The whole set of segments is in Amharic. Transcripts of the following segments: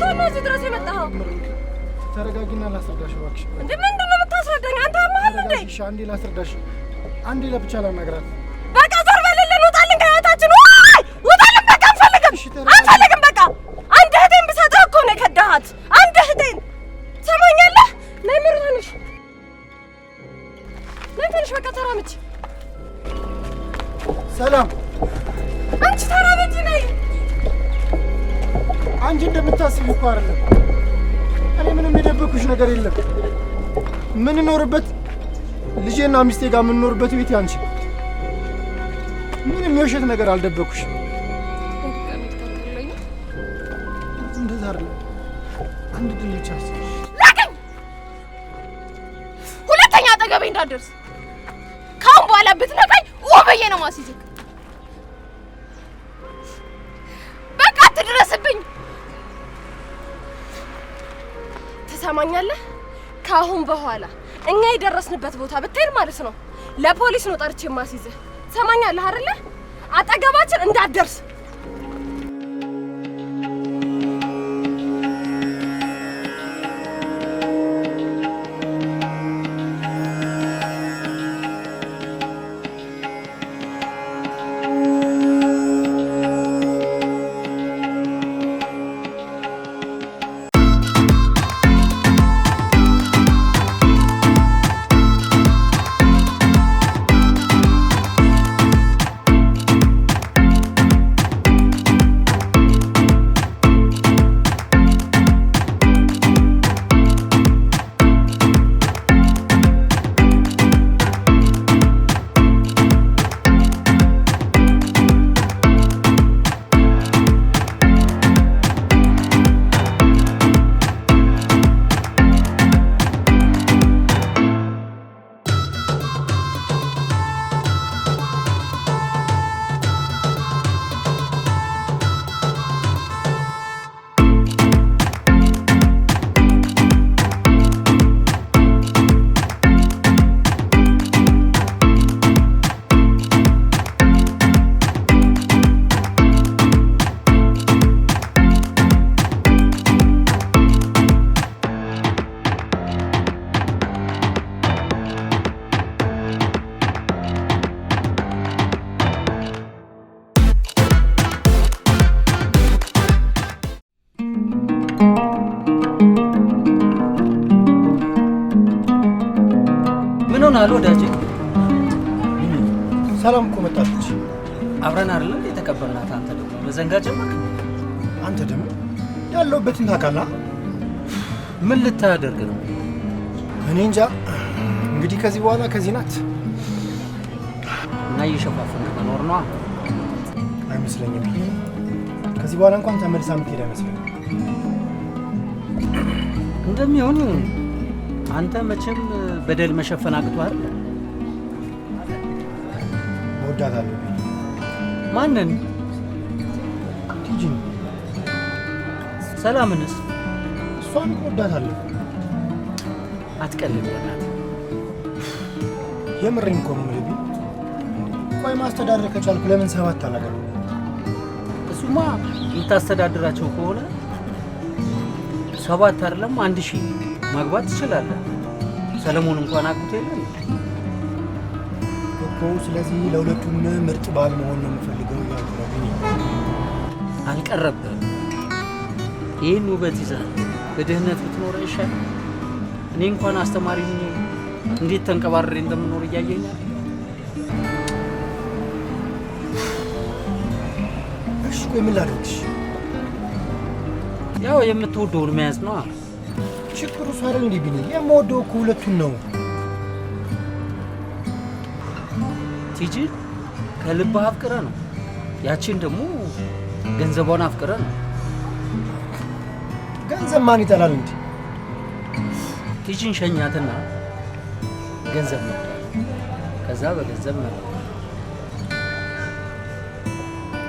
ልትሆን ነው እዚህ ድረስ የመጣኸው? ተረጋጊና ላስረዳሽ እባክሽ። እንዴ ምንድን ነው የምታስረዳኝ? አንተ አማሃል እንዴ? እሺ አንዴ ላስረዳሽ። አንዴ ለብቻ ላናግራት። በቃ ዞር በልልን፣ ውጣልን ከህይወታችን። ውጣልን በቃ አንፈልግም፣ አንፈልግም በቃ። አንድ እህቴን ብሰጥህ እኮ ነው የከዳሃት። አንድ እህቴን ትሰማኛለህ? ነይ ምሩ ትንሽ፣ ነይ ትንሽ በቃ ተራምጂ። ሰላም አንቺ ተራምጂ ነይ። አንቺ እንደምታስቢው እኮ አይደለም። እኔ ምንም የደበኩሽ ነገር የለም። ምን ኖርበት ልጄና ሚስቴ ጋር የምንኖርበት ቤት ያንቺ። ምንም የውሸት ነገር አልደበኩሽ። እንደዛ አይደለም። አንድ ድል ብቻ ላከኝ። ሁለተኛ አጠገቤ እንዳትደርስ። ካሁን በኋላ ብትነካኝ ወበዬ ነው ማስይዝክ። በቃ አትድረስብኝ። ትሰማኛለህ? ካሁን በኋላ እኛ የደረስንበት ቦታ ብትሄድ ማለት ነው ለፖሊስ ነው ጠርቼ ማስይዝህ። ትሰማኛለህ አይደለ? አጠገባችን እንዳትደርስ። አሎ ዳጂ ሰላም እኮ መጣች። አብረን አይደል እንዴ ተቀበልናት? አንተ ደግሞ መዘንጋት ጀመርክ። አንተ ደግሞ ያለውበትን ታውቃለህ። ምን ልታደርግ ነው? እኔ እንጃ። እንግዲህ ከዚህ በኋላ ከዚህ ናት እና እየሸፋፈንክ መኖር ነው አይመስለኝም። ከዚህ በኋላ እንኳን ተመልሳ የምትሄድ አይመስለኝም። እንደሚሆን አንተ መቼም በደል መሸፈን አቅቷል። እወዳታለሁ። ማንን? ቲጂን። ሰላምንስ? እሷን እወዳታለሁ። አትቀልድ በእናትህ። የምሬን እኮ ነው የምልህ። ቆይ ማስተዳደር ከቻልኩ ለምን 7 አላገባም? እሱማ የምታስተዳድራቸው ከሆነ 7 አይደለም 1000 ማግባት ትችላለህ። ሰለሞን እንኳን አግብቶ የለም እኮ። ስለዚህ ለሁለቱም ምርጥ ባል መሆን ነው የምፈልገው እያልኩ ነው። አልቀረብህም። ይህን ውበት ይዘህ በድህነት ብትኖር ይሻል። እኔ እንኳን አስተማሪ ሆኜ እንዴት ተንቀባረሬ እንደምኖር እያየኛል። እሺ ቆይ ምን ላድርግሽ? ያው የምትወደውን መያዝ ነው። ችግሩ እሱ አይደል እንዴ ቢኒ? የምወደው እኮ ሁለቱን ነው። ቲጂ ከልብህ አፍቅረህ ነው፣ ያቺን ደግሞ ገንዘቧን አፍቅረህ ነው። ገንዘብ ማን ይጠላል እንዴ? ቲጂን ሸኛትና ገንዘብ ነው፣ ከዛ በገንዘብ ነው።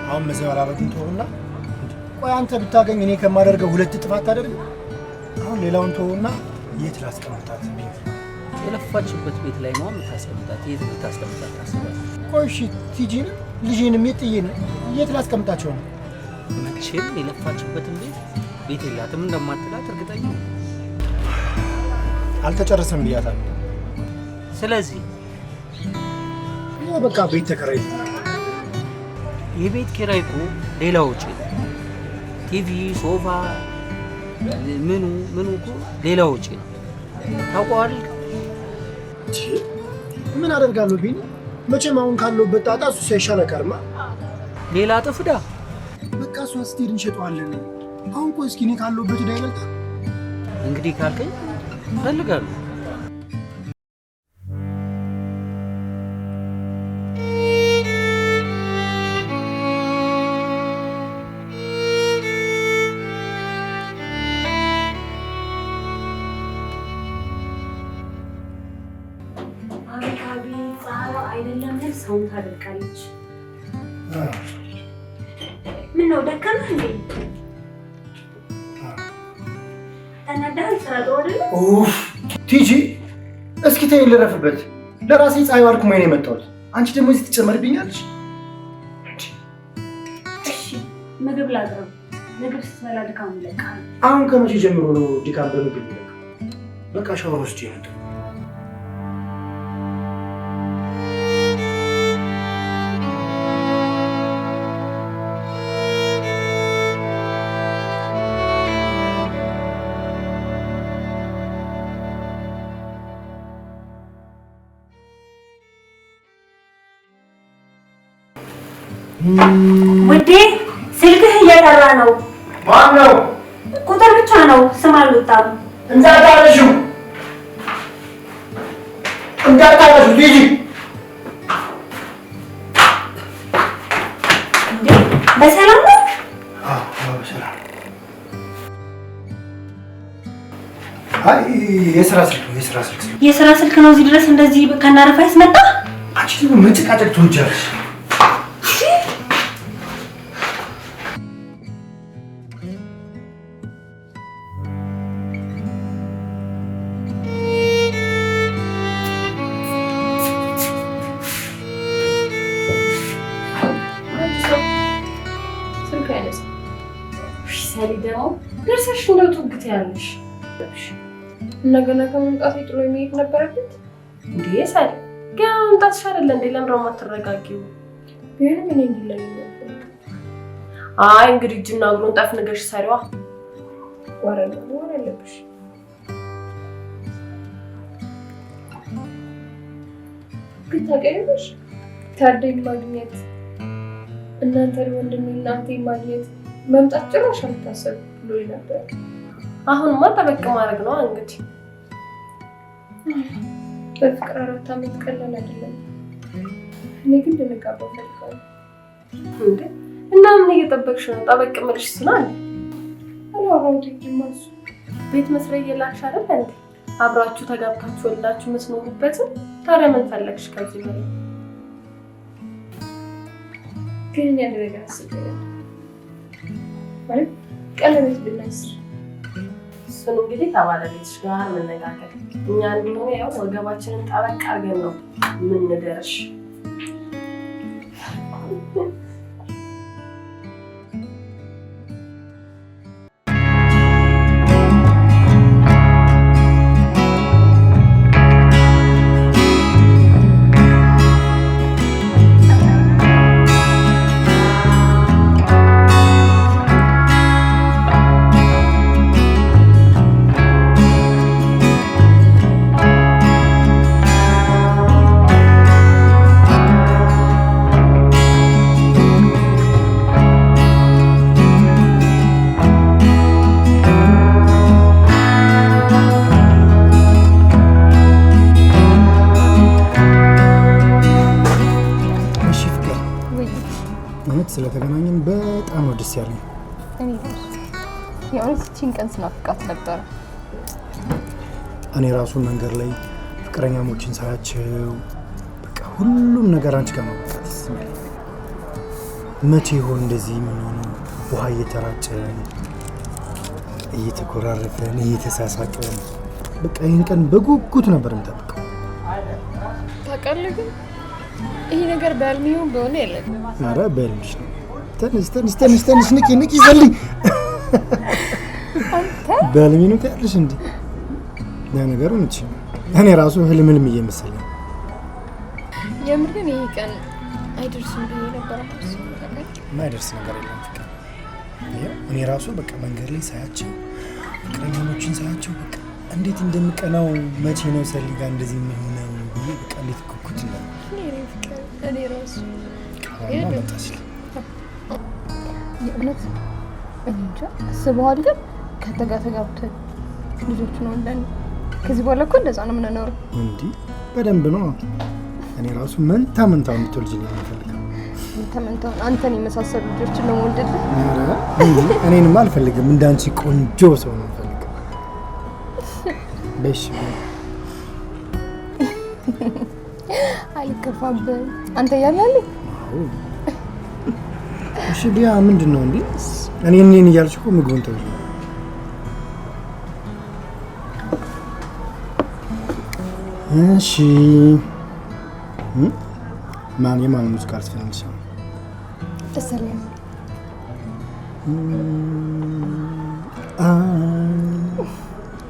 አሁን መዘባራቱን ተውና፣ ቆይ አንተ ብታገኝ እኔ ከማደርገው 2 እጥፍ አታደርግም? አሁን ሌላውን ተውና የት ላስቀምጣት? የለፋችበት ቤት ላይ ነው የምታስቀምጣት። የት ልታስቀምጣት ታስባለህ? ቆይ እሺ ቲጂን ልጄንም የጥዬን የት ላስቀምጣቸው ነው? መቼም የለፋችበትን ቤት ቤት የላትም እንደማትላት እርግጠኛ ነኝ። አልተጨረሰም ብያታለሁ። ስለዚህ በቃ ቤት ተከራይ። የቤት ኪራይ እኮ ሌላ ወጪ ነው። ቲቪ፣ ሶፋ፣ ምኑ እኮ ሌላ ወጪ ነው። ታውቀዋለህ? ምን አደርጋለሁ ቢኒ? መቼም አሁን ካለሁበት ጣጣ እሱ ሳይሻል አይቀርማ። ሌላ ጥፍዳ በቃ እሷ ስትሄድ እንሸጠዋለን። አሁን ቆይ እስኪ እኔ ካለሁበት ዕዳ ይበልጣል። እንግዲህ ካልከኝ እፈልጋለሁ። ሰውን ታደርቃለች። ምን ነው ደከመህ እንዴ? ተናዳህ ስራ አይደል? ኡፍ ቲጂ እስኪ ተይ ልረፍበት። ለራሴ ፀሐይ ዋልኩ ማይኔ የመጣሁት አንቺ ደግሞ እዚህ ትጨመርብኛለሽ። እሺ ምግብ ላቅርብ። ምግብ ስትበላ ድካም ይለቃል። አሁን ከመቼ ጀምሮ ነው ድካም በምግብ ይለቃል? በቃ ሻወር ወስጄ ነው። ውዴ ስልክህ እየጠራ ነው። ማን ነው? ቁጥር ብቻ ነው፣ ስም አልወጣም። እንዳታለሽው ቲጂ። በሰላም ነው? አዎ በሰላም። አይ የስራ ስልክ ነው። የስራ ስልክ ነው። እዚህ ድረስ እንደዚህ ከናረፋ ያስመጣ። አንቺ ደግሞ መጨቃጨቅ ትወጃለሽ። ደግሞ ደርሰሽ እንደው ትውግት ያለሽ ነገ መምጣት ጥሎ የሚሄድ ነበረበት እንዴ? ሳል ገና መምጣትሽ አይደለ እንዴ? ለምን የማትረጋጊው? ቢሆንም እኔ እንዲለኝ ነበር። አይ እንግዲህ እጅና እግሩን ጠፍ ንገሽ ሰሪዋ ወረለብሽ። ግን ታውቂያለሽ ታደይ ማግኘት እናንተ ወንድሜ እናንተ ማግኘት መምጣት ጭራሽ አልታሰብም ብሎኝ ነበር። አሁንማ ጠበቅ ማድረግ ነው እንግዲህ። በፍቅር 4 ዓመት ቀላል አይደለም። እኔ ግን ልንጋባ ፈልጋለሁ። እንዴ እና ምን እየጠበቅሽ ነው? ጠበቅ መልሽ ስናል አላወራሁትም። እሱ ቤት መስሪያ እየላክሽ አይደል እንዴ? አብራችሁ ተጋብታችሁ ወልዳችሁ መስኖሩበትን ታዲያ ምን ፈለግሽ ከዚህ በላይ? ግን ያን ነገር አስቤያለሁ። ማለት ቀለበት ብናስር እሱን እንግዲህ ከባለቤትሽ ጋር መነጋገር። እኛ እንደሆነ ያው ወገባችንን ጠበቅ አድርገን ነው የምንደርሽ። ስለተገናኘን በጣም ነው ደስ ያለኝ። የእውነት እቺን ቀን ስናፍቃት ነበር። እኔ ራሱ መንገድ ላይ ፍቅረኛሞችን ሳያቸው በቃ ሁሉም ነገር አንቺ ጋር ማውጣት ይስማል። መቼ ይሆን እንደዚህ የምንሆነው? ውሃ እየተራጨን እየተኮራረፈን እየተሳሳቀን በቃ ይህን ቀን በጉጉት ነበር የምጠብቀው። ታውቃለህ ግን ይሄ ነገር በህልሜው በሆነ የለም። ኧረ በህልምሽ ነው። ተነስ ንቂ ዘልኝ። አንተ በህልሜ ነው ታያለሽ እንዴ? ያ ነገሩ እንቺ እኔ ራሱ ህልምልም እየመሰለኝ የምር ግን ይሄ ቀን አይደርስም ብዬ ነበር። የማይደርስ ነገር የለም ፍቅር። እኔ ራሱ በቃ መንገድ ላይ ሳያቸው ፍቅረኛሞችን ሳያቸው በቃ እንዴት እንደምቀናው መቼ ነው ሰሊ ጋር እንደዚህ የሚሆነው ብዬ በቃ እንዴት ኩኩት ይላል። እኔ ራሱ መጣች የእውነት እንጃ አስበዋል። ግን ከተጋብተን ልጆች ነው እንደን ከዚህ በኋላ እኮ እንደዛ ነው የምንኖረው። እንዲህ በደንብ ነው። እኔ ራሱ መንታ እንድትወልጂ ነው የምፈልገው። መንታ አንተን የመሳሰሉ ልጆችን ነው ወልደልህ። እኔንም አልፈልግም፣ እንዳንቺ ቆንጆ ሰው ነው የምፈልገው። በሽ አልከፋብህም አንተ ያላለህ። እሺ ቢያ ምንድን ነው እንዴ? እኔን እያልሽ እኮ ምግቡን ተውሽ። እሺ የማን ሙዚቃ አልስፈልግሽ? ተሰለም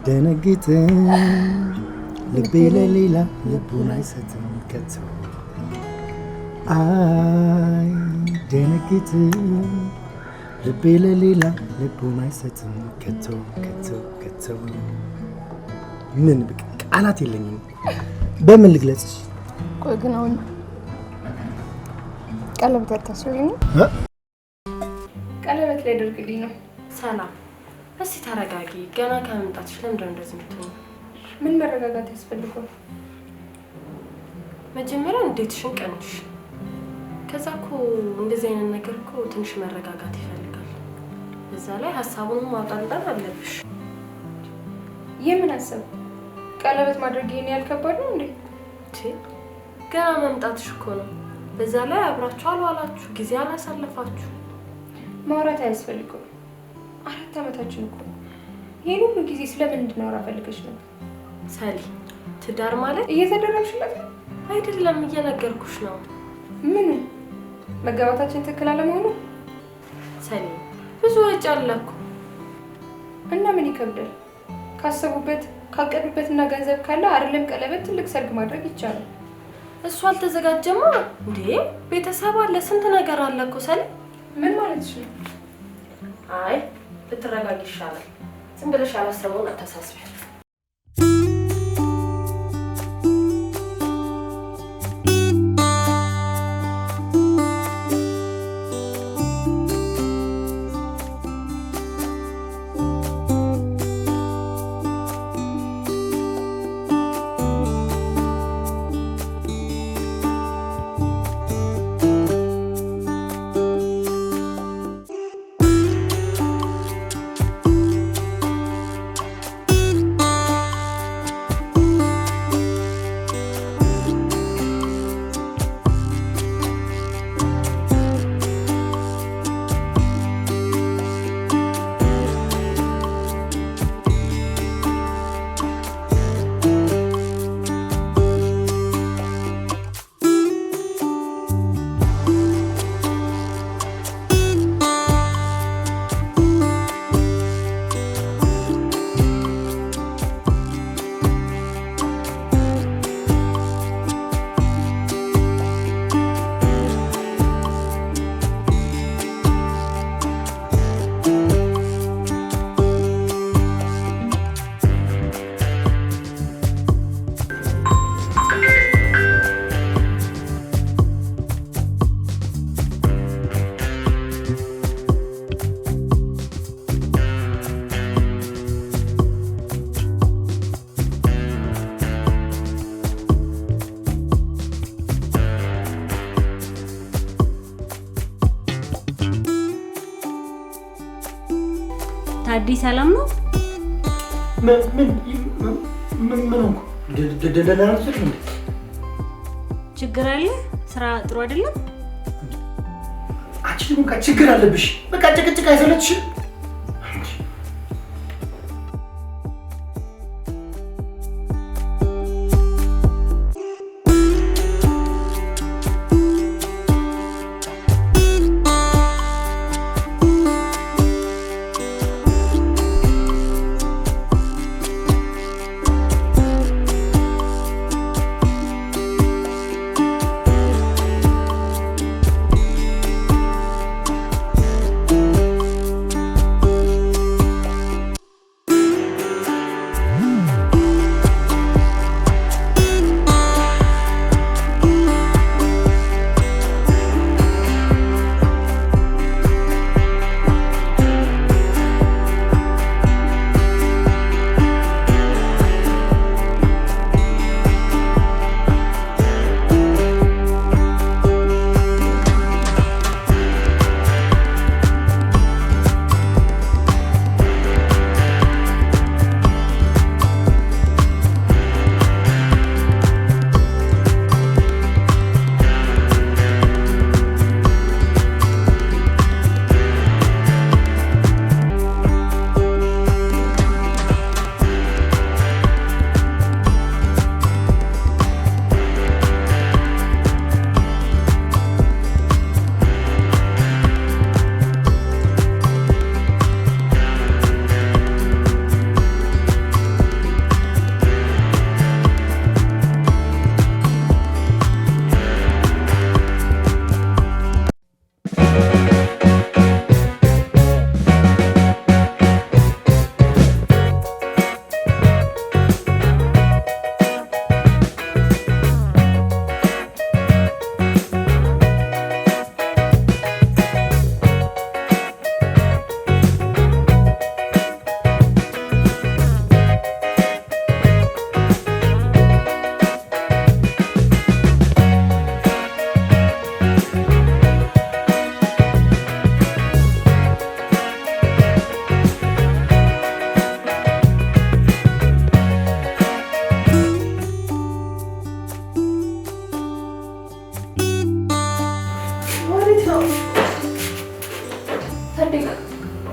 ደነግጥ ልቤ ለሌላ ልቡን አይሰጥም ከቶ አይ ደነግጥ ልቤ ለሌላ ልቡን አይሰጥም ከቶ ከቶ ከቶ። ምን በቃ ቃላት የለኝም፣ በምን ልግለጽሽ? ቆይ ግን አሁን ቀለበት አታስብልኝ? ቀለበት ላይ ደርግልኝ ነው። ሰላም እስቲ ተረጋጊ። ገና ከመምጣትሽ ለምንድን ነው እንደዚህ የምትሆኚው? ምን መረጋጋት ያስፈልገው? መጀመሪያ እንዴትሽን ቀንሽ። ከዛ እኮ እንደዚህ አይነት ነገር እኮ ትንሽ መረጋጋት ይፈልጋል። እዛ ላይ ሀሳቡን ማውጣት አለብሽ። የምን ሀሳብ? ቀለበት ማድረግ ይሄን ያህል ከባድ ነው እንዴ? ገና መምጣትሽ እኮ ነው። በዛ ላይ አብራችሁ አልዋላችሁ፣ ጊዜ አላሳለፋችሁ። ማውራት አያስፈልገው። 4 ዓመታችን እኮ ይሄን ሁሉ ጊዜ ስለምን እንድናወራ ፈልገሽ ነው? ሰሊ ትዳር ማለት እየተደረግሽለት አይደለም፣ እየነገርኩሽ ነው። ምን መጋባታችን ትክክል አለመሆኑ? ሰሊ ብዙ ወጪ አለ እኮ እና ምን ይከብዳል? ካሰቡበት ካቀዱበትና ገንዘብ ካለ አይደለም ቀለበት ትልቅ ሰርግ ማድረግ ይቻላል። እሱ አልተዘጋጀማ እንዴ? ቤተሰብ አለ፣ ስንት ነገር አለ እኮ ሰሊ። ምን ማለትሽ ነው? አይ ብትረጋጊ ይሻላል። ዝም ብለሽ አላሰበውን አታሳስቢ። ታዲ ሰላም ነው? ምን ችግር አለ? ስራ ጥሩ አይደለም? አንቺ በቃ ችግር አለብሽ። በቃ ጭቅጭቅ አይሰለችሽ? ነው ታዲያ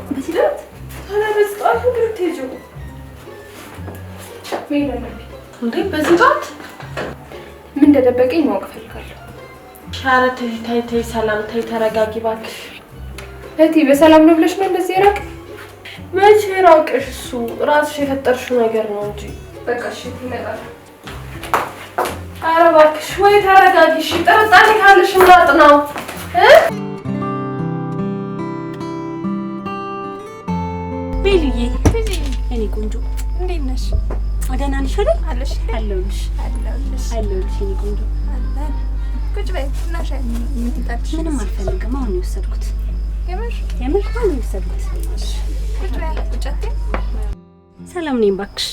በሲላት ታላበስጣት ልትሄጂ እንዴ? በዚህ ሰዓት ምን እንደደበቀኝ ማወቅ ፈልጋለሁ። ሻረ ተይ ሰላም ተይ ተረጋጊ እባክሽ። እህቴ በሰላም ነው ብለሽ ነው እንደዚህ የራቅ? መቼ ራቅሽ? እሱ ራስሽ የፈጠርሽው ነገር ነው እንጂ። በቃ እሺ ይመጣል። ኧረ እባክሽ ወይ ተረጋጊ እሺ። ጥርጣሬ ካለሽ እናጥ ነው ቤልዬ እኔ ቆንጆ እንዴት ነሽ? ደህና ነሽ አይደል? አለሽ አለሁልሽ አለሁልሽ እኔ ቆንጆ አለ። ቁጭ በይ እና ሻይ ምን ትጠጪ? ምንም አልፈልግም። አሁን ነው የወሰድኩት። የምር አሁን ነው የወሰድኩት። ቁጭ በይ ቁጭ አትይ። ሰላም ነኝ እባክሽ።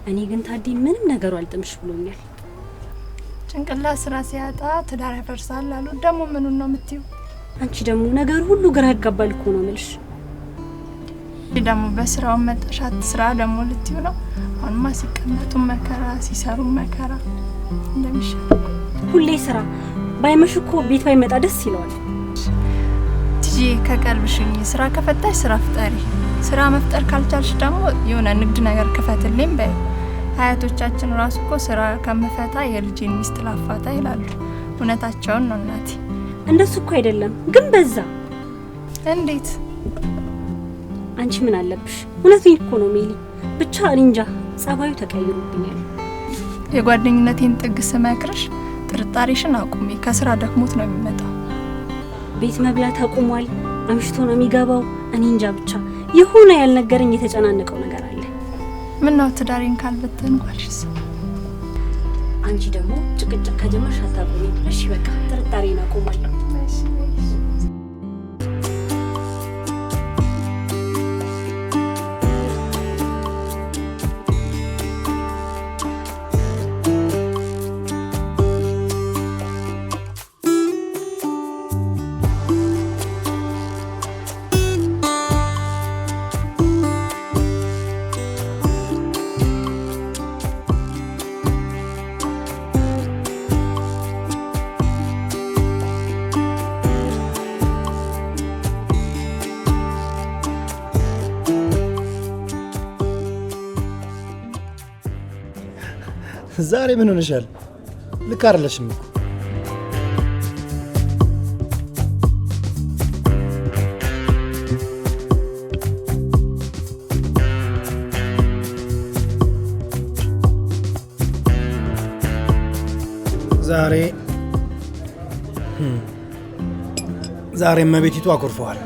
እኔ ግን ታዲ ምንም ነገሩ አልጥምሽ ብሎኛል። ጭንቅላት ስራ ሲያጣ ትዳር ያፈርሳል አሉ። ደግሞ ምኑን ነው የምትይው? አንቺ ደግሞ ነገር ሁሉ ግራ ያጋባል እኮ ነው የምልሽ። ደግሞ በስራው መጣሻት ስራ ደግሞ ልትዩ ነው። አሁንማ ሲቀመጡ መከራ ሲሰሩ መከራ እንደሚሻል ሁሌ ስራ ባይመሽ እኮ ቤት ባይመጣ ደስ ይለዋል። ትጂ ከቀልብሽኝ ስራ ከፈታሽ ስራ ፍጠሪ። ስራ መፍጠር ካልቻልሽ ደግሞ የሆነ ንግድ ነገር ክፈትልኝ በይ። አያቶቻችን ራሱ እኮ ስራ ከመፈታ የልጄን ሚስት ላፋታ ይላሉ። እውነታቸውን ነው እናቴ። እንደሱ እኮ አይደለም ግን በዛ። እንዴት? አንቺ ምን አለብሽ? እውነቴን እኮ ነው ሜሊ። ብቻ እኔ እንጃ ጸባዩ ተቀይሮብኛል። የጓደኝነቴን ጥግ ስመክርሽ ጥርጣሬሽን አቁሚ። ከስራ ደክሞት ነው የሚመጣው። ቤት መብላት አቁሟል። አምሽቶ ነው የሚገባው። እኔ እንጃ ብቻ የሆነ ያልነገረኝ የተጨናነቀው ነገር አለ። ምን ነው ትዳሬን ካልበተንኳልሽስ? አንቺ ደግሞ ጭቅጭቅ ከጀመርሽ አታቆሚ። እሺ በቃ ጥርጣሬን አቁማለሁ። ዛሬ ምን ሆነሻል? ልክ አይደለሽም እኮ። ዛሬ እመቤቲቱ አኮርፈዋል።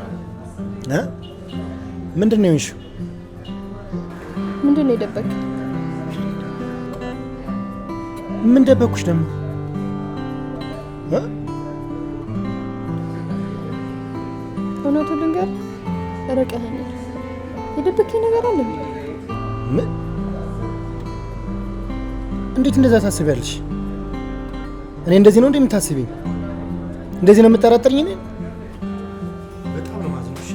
ምንድን ነው የሆንሽው? ምንድን ነው የደበቅ? ምን ደበኩሽ ደግሞ? እውነቱን ልንገር፣ ርቀኸኛል። የደበከኝ ነገር አለ? ምን? እንዴት እንደዛ ታስቢያለሽ? እኔ እንደዚህ ነው እንደምታስቢኝ? እንደዚህ ነው የምጠራጠርኝ? እኔ በጣም ነው ማዝነሽ።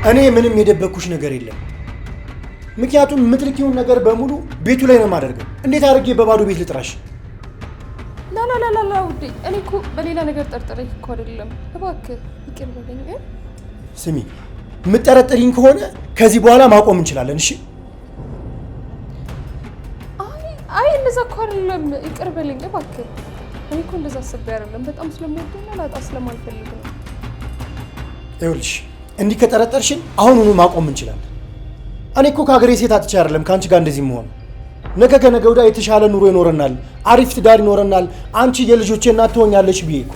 እኔ ምንም የደበኩሽ ነገር የለም። ምክንያቱም የምትልኪውን ነገር በሙሉ ቤቱ ላይ ነው የማደርገው። እንዴት አድርጌ በባዶ ቤት ልጥራሽ? ላላላላ ውዴ፣ እኔ እኮ በሌላ ነገር ጠርጥሬሽ እኮ አይደለም። እባክህ ይቅር በለኝ። ስሚ፣ የምትጠረጥሪኝ ከሆነ ከዚህ በኋላ ማቆም እንችላለን። እሺ? አይ እንደዛ እኮ አይደለም። ይቅር በለኝ እባክህ። እኔ እኮ እንደዛ አስቤ አይደለም። በጣም ስለምወደውና ላጣ ስለማልፈልግ ነው። ይኸውልሽ፣ እንዲህ ከጠረጠርሽን አሁኑኑ ማቆም እንችላለን። እኔ እኮ ከሀገሬ ሴት አጥቼ አይደለም ከአንቺ ጋር እንደዚህ መሆን። ነገ ከነገ ወዲያ የተሻለ ኑሮ ይኖረናል፣ አሪፍ ትዳር ይኖረናል፣ አንቺ የልጆቼ እናት ትሆኛለሽ ብዬ እኮ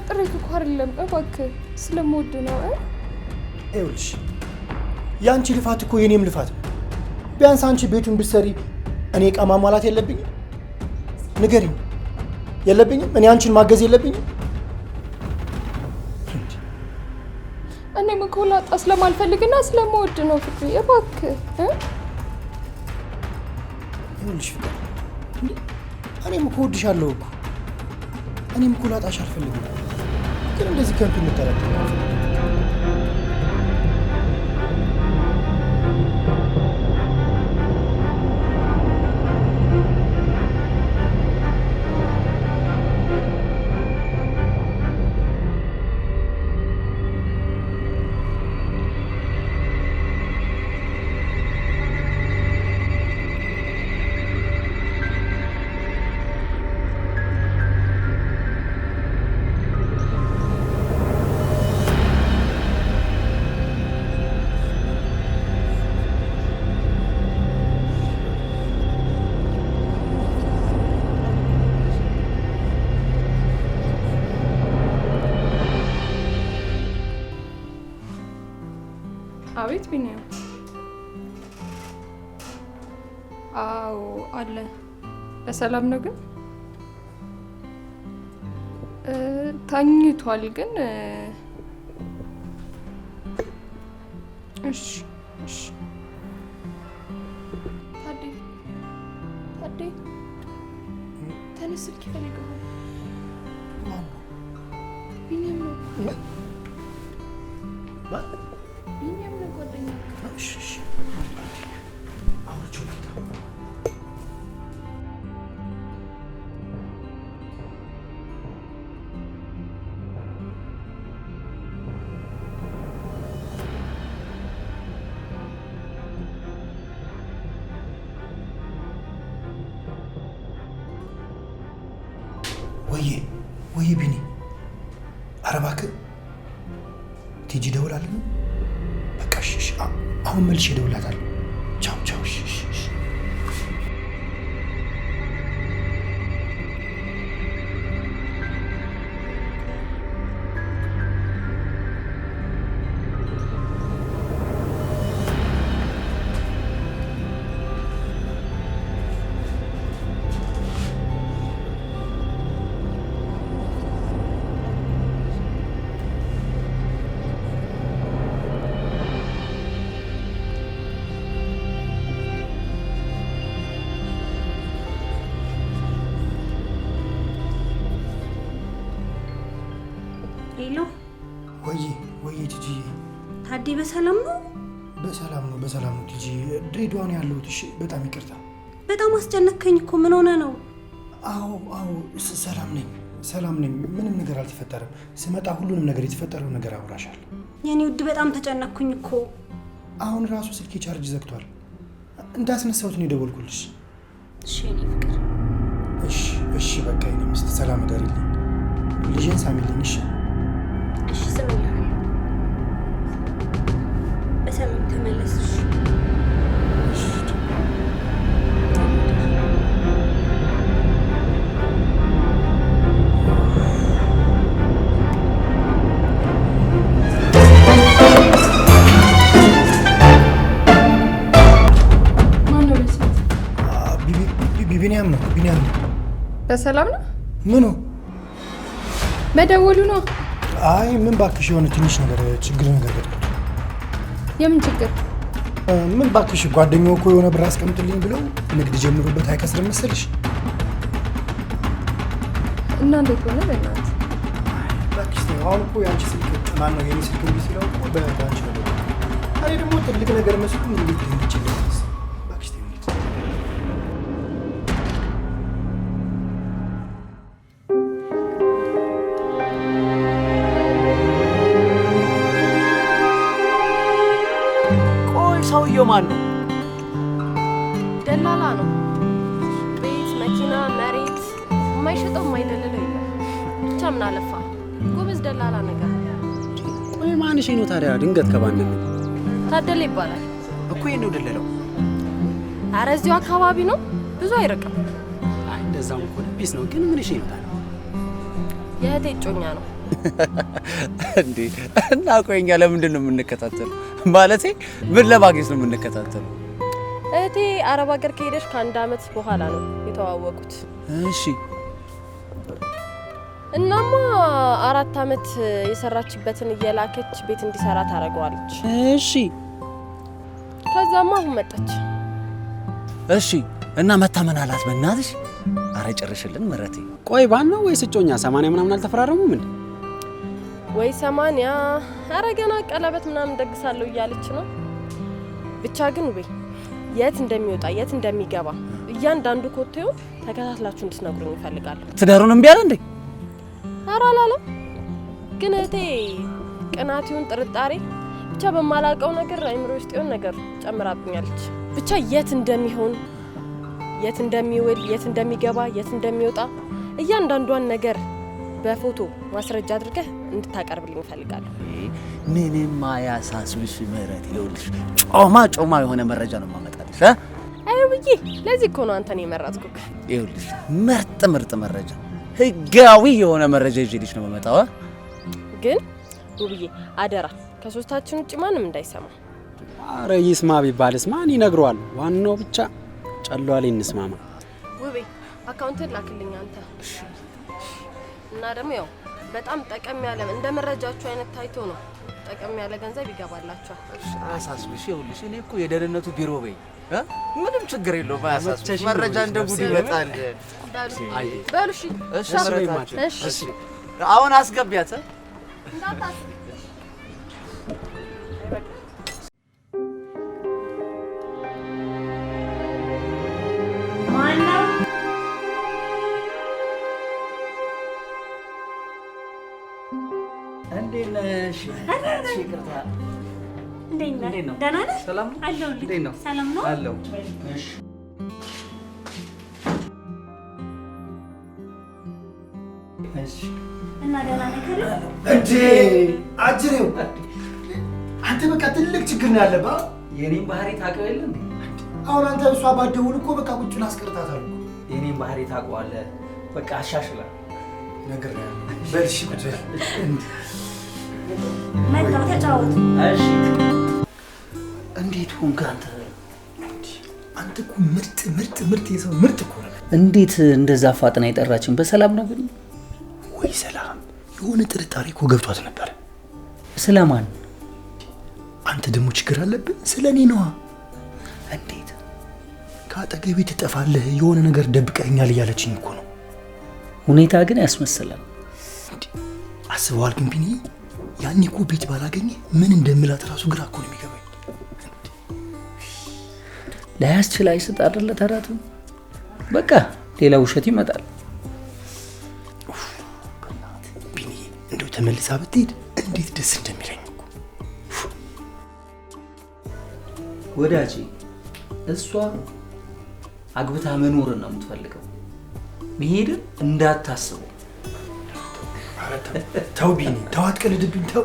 ጥሬት እኮ አይደለም። እባክህ ስለምወድ ነው። ይኸውልሽ፣ የአንቺ ልፋት እኮ የኔም ልፋት ነው። ቢያንስ አንቺ ቤቱን ብትሰሪ እኔ ዕቃ ማሟላት የለብኝም? ንገሪኝ። የለብኝም? እኔ አንቺን ማገዝ የለብኝም? እኔም እኮ ላጣ ስለማልፈልግና ስለምወድ ነው ፍቅሬ። እባክህ ይኸውልሽ ፍቅር፣ እኔም እኮ እወድሻለሁ እኮ። እኔም እኮ ላጣሽ አልፈልግም። ግን እንደዚህ ከንቱ እንጠራጠር አቤት ቢኒያም። አዎ አለ። በሰላም ነው ግን ተኝቷል ግን እሺ እሺ። ታዴ ተነስ፣ ስልክ ይፈልጋል። ቢኒያም ነው ቢኒያም ነው ጓደኛ። እሺ እሺ ወይ ቢኒ፣ ኧረ እባክህ ቲጂ ደውላለሁ። በቃ እሺ፣ አሁን መልሼ እደውላታለሁ። ቻው ቻው። እሺ እሺ። ሄሎ፣ ወይ ቲጂ፣ ታዴ በሰላም ነው? በሰላም ነው ቲጂ። ድሬዳዋ ነው ያለሁት። እሺ፣ በጣም ይቅርታ። በጣም አስጨነከኝ እኮ። ምን ሆነ ነው? አዎ፣ ሰላም ነኝ። ምንም ነገር አልተፈጠረም። ስመጣ ሁሉንም ነገር የተፈጠረው ነገር አውራሻለሁ። የኔ ውድ በጣም ተጨነኩኝ እኮ። አሁን ራሱ ስልኬ ቻርጅ ዘግቷል። እንዳስነሳሁት ነው የደወልኩልሽ። እሺ የኔ ፍቅር። እሺ በቃ የኔ ሚስት ሰላም እደሪልኝ። ልጄን ሳሚልኝ። እሺ ስምልሃል። በሰላም ተመለስ። ቢኒያም ነው። በሰላም ነው? ምኑ መደወሉ ነው? አይ ምን ባክሽ፣ የሆነ ትንሽ ችግር ነገር ገጥሞት። የምን ችግር? ምን ባክሽ፣ ጓደኛው እኮ የሆነ ብር አስቀምጥልኝ ብለው ንግድ ጀምሮበት አይከስርም መሰልሽ? እና እንዴት ሆነ? በእናትህ ባክሽ፣ አሁን እኮ የአንቺ ስልክ ማን ነው የኔ ስልክ እንዲህ ሲለው እኮ በአንቺ ነው። አይ ደግሞ ትልቅ ነገር መስሎ እንዴት ይችላል? ሰውየው ማን ነው? ደላላ ነው። ቤት፣ መኪና፣ መሬት የማይሸጠው የማይደልለው የለም። ብቻ ምን አለፋ ጎበዝ ደላላ ነገር። ወይ ማንሽ ነው ታዲያ? ድንገት ከባንድ ነው። ታደለ ይባላል እኮ። የት ነው ደለለው? ኧረ እዚሁ አካባቢ ነው፣ ብዙ አይርቅም። አይ እንደዛም እኮ ቢስ ነው። ግን ምንሽ ነው ታዲያ? የእህቴ እጮኛ ነው። እንዴ እና ቆይኛ ለምንድን ነው የምንከታተለው? ማለቴ ምን ለማግኘት ነው የምንከታተለው? እህቴ አረብ ሀገር ከሄደች ከአንድ አመት በኋላ ነው የተዋወቁት። እሺ። እናማ 4 አመት የሰራችበትን እየላከች ቤት እንዲሰራ ታደርገዋለች። እሺ። ከዛማ አሁን መጣች። እሺ። እና መታመን አላት በእናትሽ? አረ ጨርሽልን ምረቴ። ቆይ ባን ነው ወይስ እጮኛ? 80 ምናምን አልተፈራረሙም እንዴ? ወይ 80 ኧረ ገና ቀለበት ምናምን ደግሳለሁ እያለች ነው። ብቻ ግን ውቤ የት እንደሚወጣ የት እንደሚገባ እያንዳንዱ ኮቴው ተከታትላችሁ እንድትነግሩኝ እፈልጋለሁ። ትዳሩን እምቢ አለ እንዴ? ኧረ አላለም። ግን እህቴ ቅናቲውን ጥርጣሬ ብቻ በማላውቀው ነገር አይምሮ ውስጥ የሆነ ነገር ጨምራብኛለች። ብቻ የት እንደሚሆን የት እንደሚውል የት እንደሚገባ የት እንደሚወጣ እያንዳንዷን ነገር በፎቶ ማስረጃ አድርገህ እንድታቀርብልኝ እፈልጋለሁ። ምንም አያሳስብሽ ምህረት፣ ይኸውልሽ ጮማ የሆነ መረጃ ነው የማመጣልሽ። አይ ውብዬ፣ ለዚህ እኮ ነው አንተን የመረጥኩት። ይኸውልሽ ምርጥ መረጃ፣ ህጋዊ የሆነ መረጃ ይዤልሽ ነው የምመጣው። ግን ውብዬ አደራ ከሶስታችን ውጭ ማንም እንዳይሰማ። አረ ይስማ ቢባልስ ማን ይነግረዋል? ዋናው ብቻ ጨለዋ ላይ እንስማማ። ውቤ አካውንትን ላክልኝ አንተ። እና ደግሞ ያው በጣም ጠቀም ያለ እንደ መረጃችሁ አይነት ታይቶ ነው ጠቀም ያለ ገንዘብ ይገባላችኋል። አያሳስብሽ። ይኸውልሽ እኔ እኮ የደህንነቱ ቢሮ በይ፣ ምንም ችግር የለውም። አያሳስብሽ። መረጃ እንደ ጉድ ይመጣል። በሉሽ። እሺ አሁን አስገቢያት። እንዴት ነሽ? ይቅርታ። እንዴት ነው? ደህና ነህ? ሰላም ነው? አለሁልህ። እንዴት ነው? ሰላም ነው? አለሁ። እሺ እሺ። እና ደህና ነህ ከለ እንዴ? አጅሬው አንተ በቃ ትልቅ ችግር ነው ያለብህ። የኔን ባህሪ ታውቀው የለ እንዴ? አሁን አንተ እሷ ባደውል እኮ በቃ ቁጭ ላስቀርታታለሁ። የኔን ባህሪ ታውቀዋለህ። በቃ አሻሽላ ነገር ነው ያለው። በልሽ ቁጭ መጣሁ። ተጫወቱ። እሺ። እንዴት ሆንክ አንተ? አንተ እኮ ምርጥ የሰው ምርጥ እኮ ነህ። እንዴት እንደዛ ፋጥና የጠራችን? በሰላም ነው ግን? ወይ ሰላም፣ የሆነ ጥርጣሬ እኮ ገብቷት ነበር። ስለማን? አንተ ደግሞ ችግር አለብህ። ስለኔ ነዋ። እንዴት? ከአጠገቤ ትጠፋለህ፣ የሆነ ነገር ደብቀኛል እያለችኝ እኮ ነው። ሁኔታ ግን ያስመስላል። አስበዋል ግን ቢኒ፣ ያኔ እኮ ቤት ባላገኘ ምን እንደምላት ራሱ ግራ እኮ ነው የሚገባኝ። ላያስችል አይስጥ አይደለ ተራቱ። በቃ ሌላ ውሸት ይመጣል። ቢኒ፣ እንደው ተመልሳ ብትሄድ እንዴት ደስ እንደሚለኝ እኮ። ወዳጄ፣ እሷ አግብታ መኖርን ነው የምትፈልገው። መሄድን እንዳታስበው። ተው ቢኒ፣ ተው አትቀልድብኝ፣ ተው።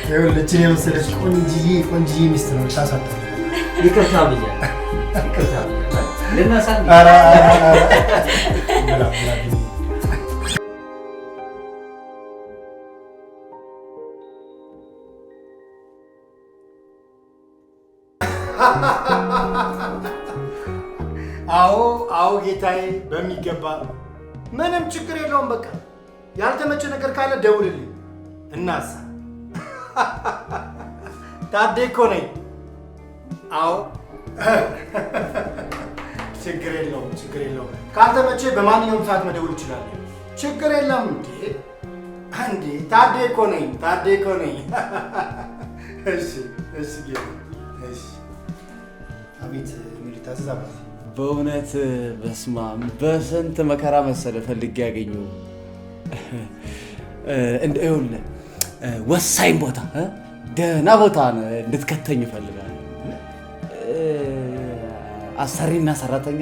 ይኸውልህ የመሰለች ቆንጅዬ ሚስት ነው ታሳጣ። ይቅርታ ብያለሁ። ይቅርታ ልናሳን አዎ ጌታዬ፣ በሚገባ ምንም ችግር የለውም። በቃ ያልተመቸ ነገር ካለ ደውልልኝ። እናሳ ታዴ እኮ ነኝ። አዎ ችግር የለውም። ካልተመቸ በማንኛውም ሰዓት መደውል ይችላል። ችግር የለም። እንዴ ታዴ እኮ ነኝ። እሺ ጌታ፣ እሺ። አቤት ምን ልታዘዝ? አባት በእውነት በስማም በስንት መከራ መሰለ ፈልጌ ያገኙ። ይኸውልህ ወሳኝ ቦታ፣ ደህና ቦታ እንድትከተኝ እፈልጋለሁ። አሰሪና ሰራተኛ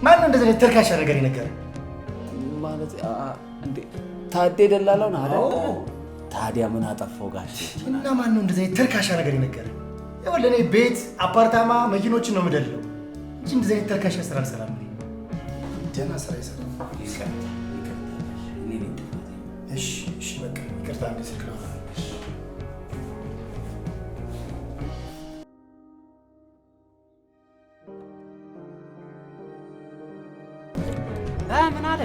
ማን ነው እንደዚህ ተልካሻ ነገር ይነገር? ማለት እንዴ ታዴ ደላላው ነው አይደል? ታዲያ ምን አጠፋው ጋሽ? እና ማን ነው እንደዚህ ተልካሻ ነገር ይነገር? ይኸውልህ እኔ ቤት፣ አፓርታማ፣ መኪኖችን ነው የምደልለው እንጂ እንደዚህ አይነት ተልካሻ ስራ አልሰራም። ደህና ስራ ይሰራል። እሺ በቃ ይቅርታ። አንዴ ስልክ ነው ምን አለ?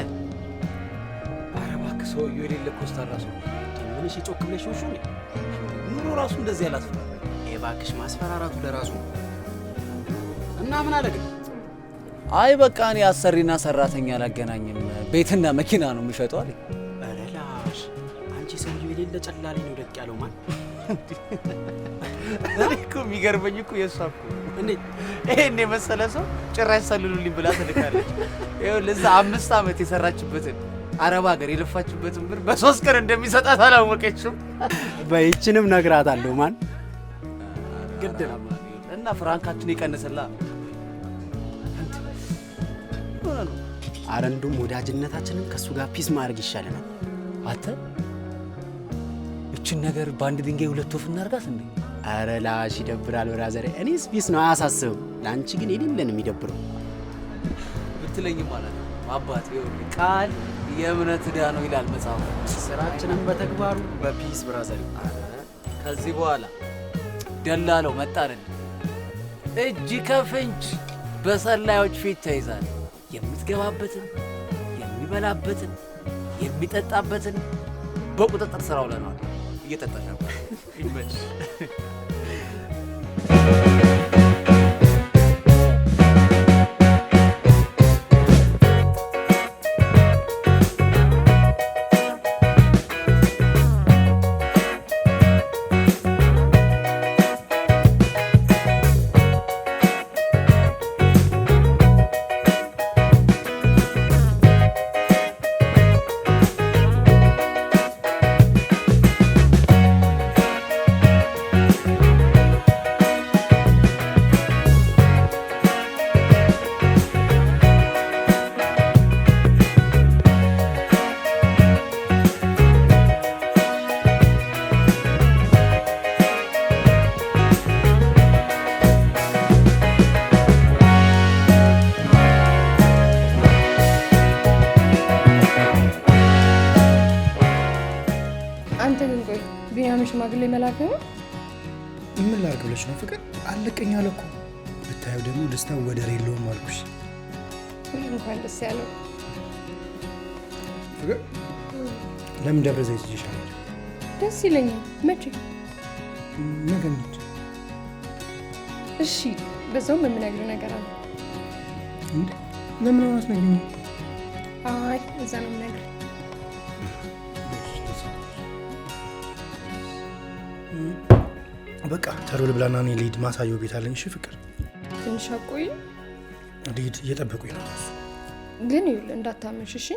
ኧረ እባክህ ሰውዬው የሌለ ኮስታራ ሰው ትንሽ ጮክ ብለሽ ውሹ ነው። ኑሮ ራሱ እንደዚህ ያላስፈራራ። እባክሽ ማስፈራራቱ ለራሱ እና ምን አለ ግን? አይ በቃ እኔ አሰሪና ሰራተኛ አላገናኝም፣ ቤትና መኪና ነው የምሸጠው አለኝ። በለላሽ አንቺ ሰውዬው የሌለ ጨላሊ ነው ደቅ ያለው ማን? እኔ እኮ የሚገርመኝ እኮ የእሷ እኮ ይሄን የመሰለ ሰው ጭራሽ ሰልሉልኝ ብላ ትልካለች። ይኸውልህ እዛ 5 ዓመት የሰራችበትን አረብ ሀገር የለፋችበትን ብር በ3 ቀን እንደሚሰጣት አላወቀችም። በይችንም ነግራታለሁ ማን ግድ ነው እና ፍራንካችን ይቀንስላ። ኧረ እንደውም ወዳጅነታችንን ከእሱ ጋር ፒስ ማድረግ ይሻለናል። አንተ እችን ነገር በአንድ ድንጋይ 2 ወፍ እናርጋት እንዴ? ኧረ ላሽ ይደብራል ብራዘር። እኔስ ፒስ ነው አያሳስብም። ለአንቺ ግን የሌለን የሚደብረው ብትለኝ ማለት ነው አባት። ይኸውልህ ቃል የእምነት ዕዳ ነው ይላል መጽሐፉ። ስራችንን በተግባሩ በፒስ ብራዘር። ከዚህ በኋላ ደላለው መጣልን እጅ ከፍንጅ በሰላዮች ፊት ተይዛል። የምትገባበትን የሚበላበትን የሚጠጣበትን በቁጥጥር ስር አውለናል። እየጠጣሽ ነበር። ይመች ሽማግሌ መላክ ነው። ምን ላድርግ ብለሽ ነው ፍቅር? አለቀኝ አለ እኮ። ብታየው ደግሞ ደስታው ወደር የለውም አልኩሽ። እንኳን ደስ ያለው ፍቅር። ለምን ደብረ ዘይት ይሻል? ደስ ይለኛል። መቼ? ነገ እንሂድ። እሺ፣ በዛውም የምነግርህ ነገር አለ። እንዴ? ለምን ነው አትነግሪኝ? አይ እዛ ነው የምነግርህ። በቃ ተሮል ብላና እኔ ልሂድ። ማሳየው ቤት አለኝ። እሺ ፍቅር፣ ትንሽ አቆይ። ልሂድ፣ እየጠበቁኝ ነው። ግን ይኸውልህ እንዳታመሽ እሺ?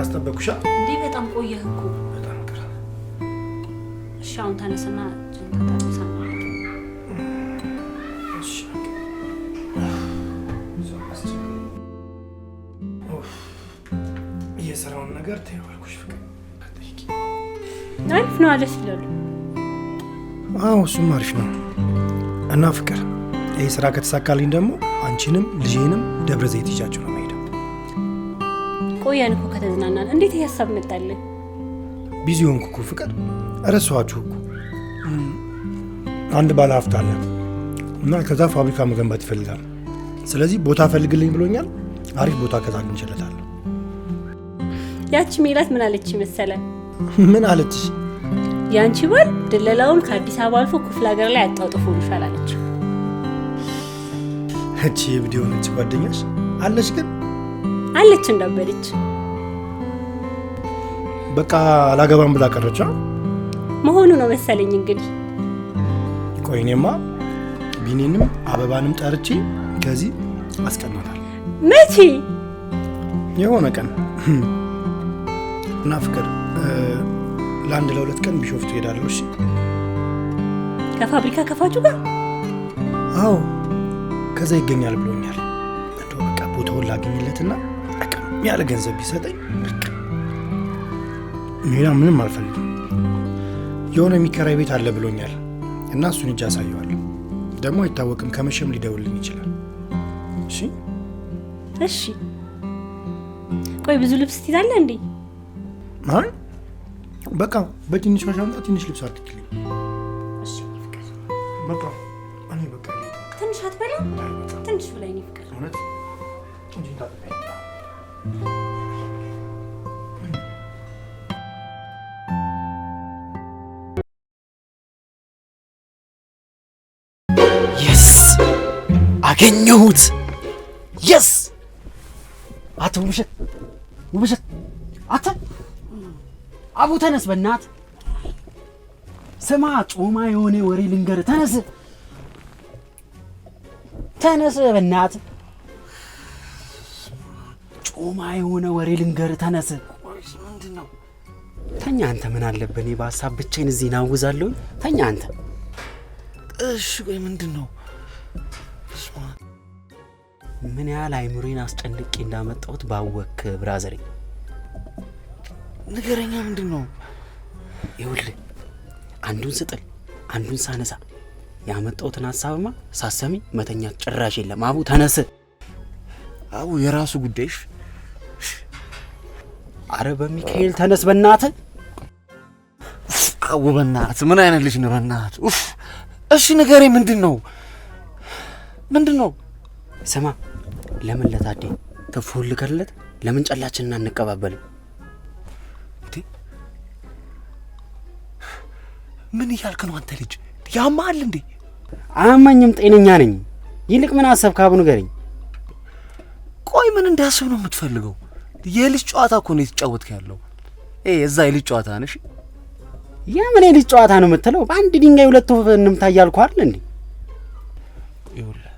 አስጠበቅኩሽ እንዴ? በጣም ቆየህ እኮ። በጣም ቅር። እሺ አሁን ተነስና ጭንቀታን እሺ የስራውን ነገር ተይው አልኩሽ ፍቅር። አሪፍ ነው አለሽ ይላሉ። አዎ እሱም አሪፍ ነው። እና ፍቅር ይህ ስራ ከተሳካልኝ ደግሞ አንቺንም ልጄንም ደብረ ዘይት ይዣችሁ ነው የምሄደው። ቆየን እኮ ከተዝናናን። እንዴት ይሄ ሀሳብ መጣልህ? ቢዚ ሆንኩ እኮ ፍቅር፣ እረሳኋችሁ እኮ። አንድ ባለ ሀብት አለ እና ከዛ ፋብሪካ መገንባት ይፈልጋል። ስለዚህ ቦታ ፈልግልኝ ብሎኛል። አሪፍ ቦታ ከዛ አግኝቼለታለሁ። ያቺ ሜላት ምን አለች መሰለ? ምን አለች? ያንቺ ባል ድለላውን ከአዲስ አበባ አልፎ ክፍለ ሀገር ላይ አጣጥፎ ይሻላለች። እቺ እብድ የሆነች ጓደኛሽ አለች? ግን አለች እንዳበደች። በቃ አላገባም ብላ ቀረች መሆኑ ነው መሰለኝ እንግዲህ። ቆይ እኔማ ቢኒንም አበባንም ጠርቼ ከዚህ አስቀናታል። መቼ? የሆነ ቀን እና ፍቅር ለአንድ ለሁለት ቀን ቢሾፍቱ ሄዳለሁ። እሺ ከፋብሪካ ከፋጩ ጋር? አዎ ከዛ ይገኛል ብሎኛል። እንደው በቃ ቦታውን ላገኝለትና አቅም ያለ ገንዘብ ቢሰጠኝ በቃ ሌላ ምንም አልፈልግም። የሆነ የሚከራይ ቤት አለ ብሎኛል እና እሱን እጅ አሳየዋለሁ። ደግሞ አይታወቅም ከመሸም ሊደውልልኝ ይችላል። እሺ እሺ። ቆይ ብዙ ልብስ ትይዛለህ እንዴ? አይ በቃ በትንሽ ሻንጣ ትንሽ ልብስ አትክልኝ። እሺ ፍቅር በቃ እኔ በቃ ትንሽ አትበላ? ትንሽ ብላኝ ፍቅር። እውነት እንጂ ታጠፋ አገኘሁት። የስ አቶ ውብሸት አተ አቡ ተነስ፣ በእናት ስማ፣ ጮማ የሆነ ወሬ ልንገር። ተነስ በእናት ጮማ የሆነ ወሬ ልንገር። ተነስ። ምንድነው? ተኛ አንተ። ምን አለበት? እኔ በሀሳብ ብቻዬን እዚህ ናውዛለሁ። ተኛ አንተ። እሺ ቆይ ምንድነው? ምን ያህል አይምሮዬን አስጨንቄ እንዳመጣሁት ባወክ ብራዘሬ። ንገረኛ። ምንድነው? ይኸውልህ አንዱን ስጥል አንዱን ሳነሳ ያመጣሁትን ሐሳብማ ሳሰሚ መተኛት ጭራሽ የለም። አቡ ተነስ። አቡ የራሱ ጉዳይሽ። አረ በሚካኤል ተነስ በእናትህ። አቡ በእናትህ ምን አይነት ልጅ ነው በእናትህ? ኡፍ እሺ ንገረኝ። ምንድነው? ስማ፣ ለምን ለታዴ ተፎልከለት? ለምን ጨላችንና እንቀባበልም? ምን እያልክ ነው አንተ ልጅ? ያማል እንዴ? አያማኝም፣ ጤነኛ ነኝ። ይልቅ ምን አሰብክ አቡ ንገረኝ። ቆይ ምን እንዳሰብ ነው የምትፈልገው? የልጅ ጨዋታ እኮ ነው የተጫወትክ ያለው። እዛ የልጅ ጨዋታ ነሽ። የምን የልጅ ጨዋታ ነው የምትለው? በአንድ ድንጋይ ሁለት ወፍ እንምታ እያልኩ አይደል እንዴ? ይኸውልህ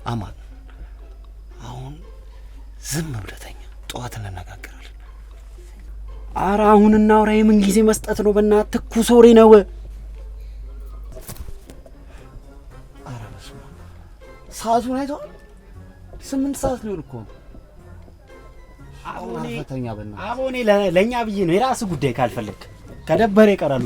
አማን፣ አሁን ዝም ብለህ ተኛ፣ ጠዋት እንነጋገራለን። ኧረ አሁን እናውራ። የምን ጊዜ መስጠት ነው? በእናትህ ትኩስ ወሬ ነው። ኧረ በስመ አብ፣ ሰዓቱን አይተዋል? 8 ሰዓት ሊሆን እኮ ነው። አሁን አልፈተኛ በእናትህ። አቦኔ ለእኛ ብዬ ነው። የራስህ ጉዳይ ካልፈለግ ከደበረ ይቀራሉ።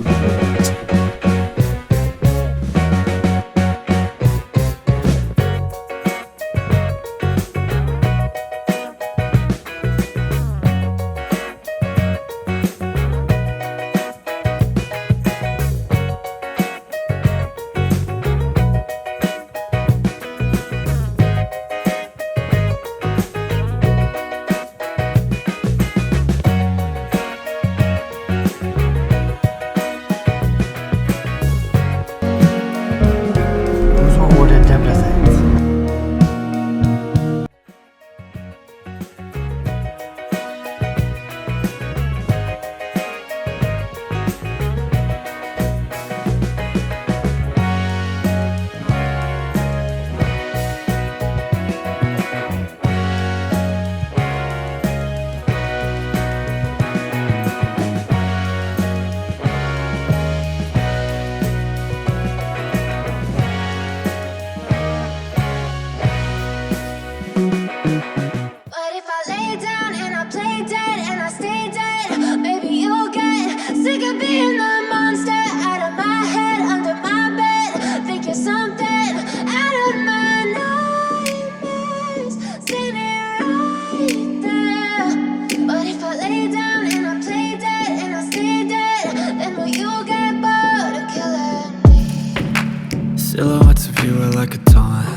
Silhouettes of you are like a taunt.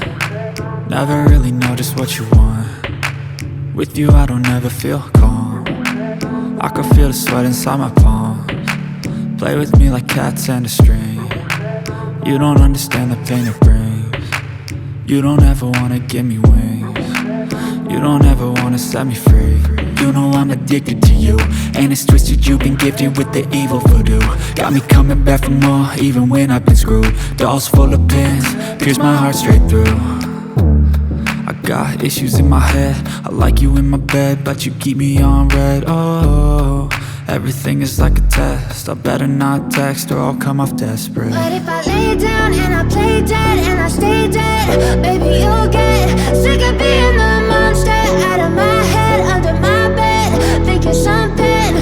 Never really know just what you want. With you I don't ever feel calm. I can feel the sweat inside my palms. Play with me like cats and a string. You don't understand the pain it brings. You don't ever wanna give me wings. You don't ever wanna set me free. You know I'm addicted to you, and it's twisted, you've been gifted with the evil voodoo. Got me coming back for more, even when I've been screwed. Dolls full of pins, pierce my heart straight through. I got issues in my head, I like you in my bed, but you keep me on red. Oh, everything is like a test, I better not text or I'll come off desperate. But if I lay down and I play dead and I stay dead, baby you'll get sick of being the monster out of my head, under my bed, thinking something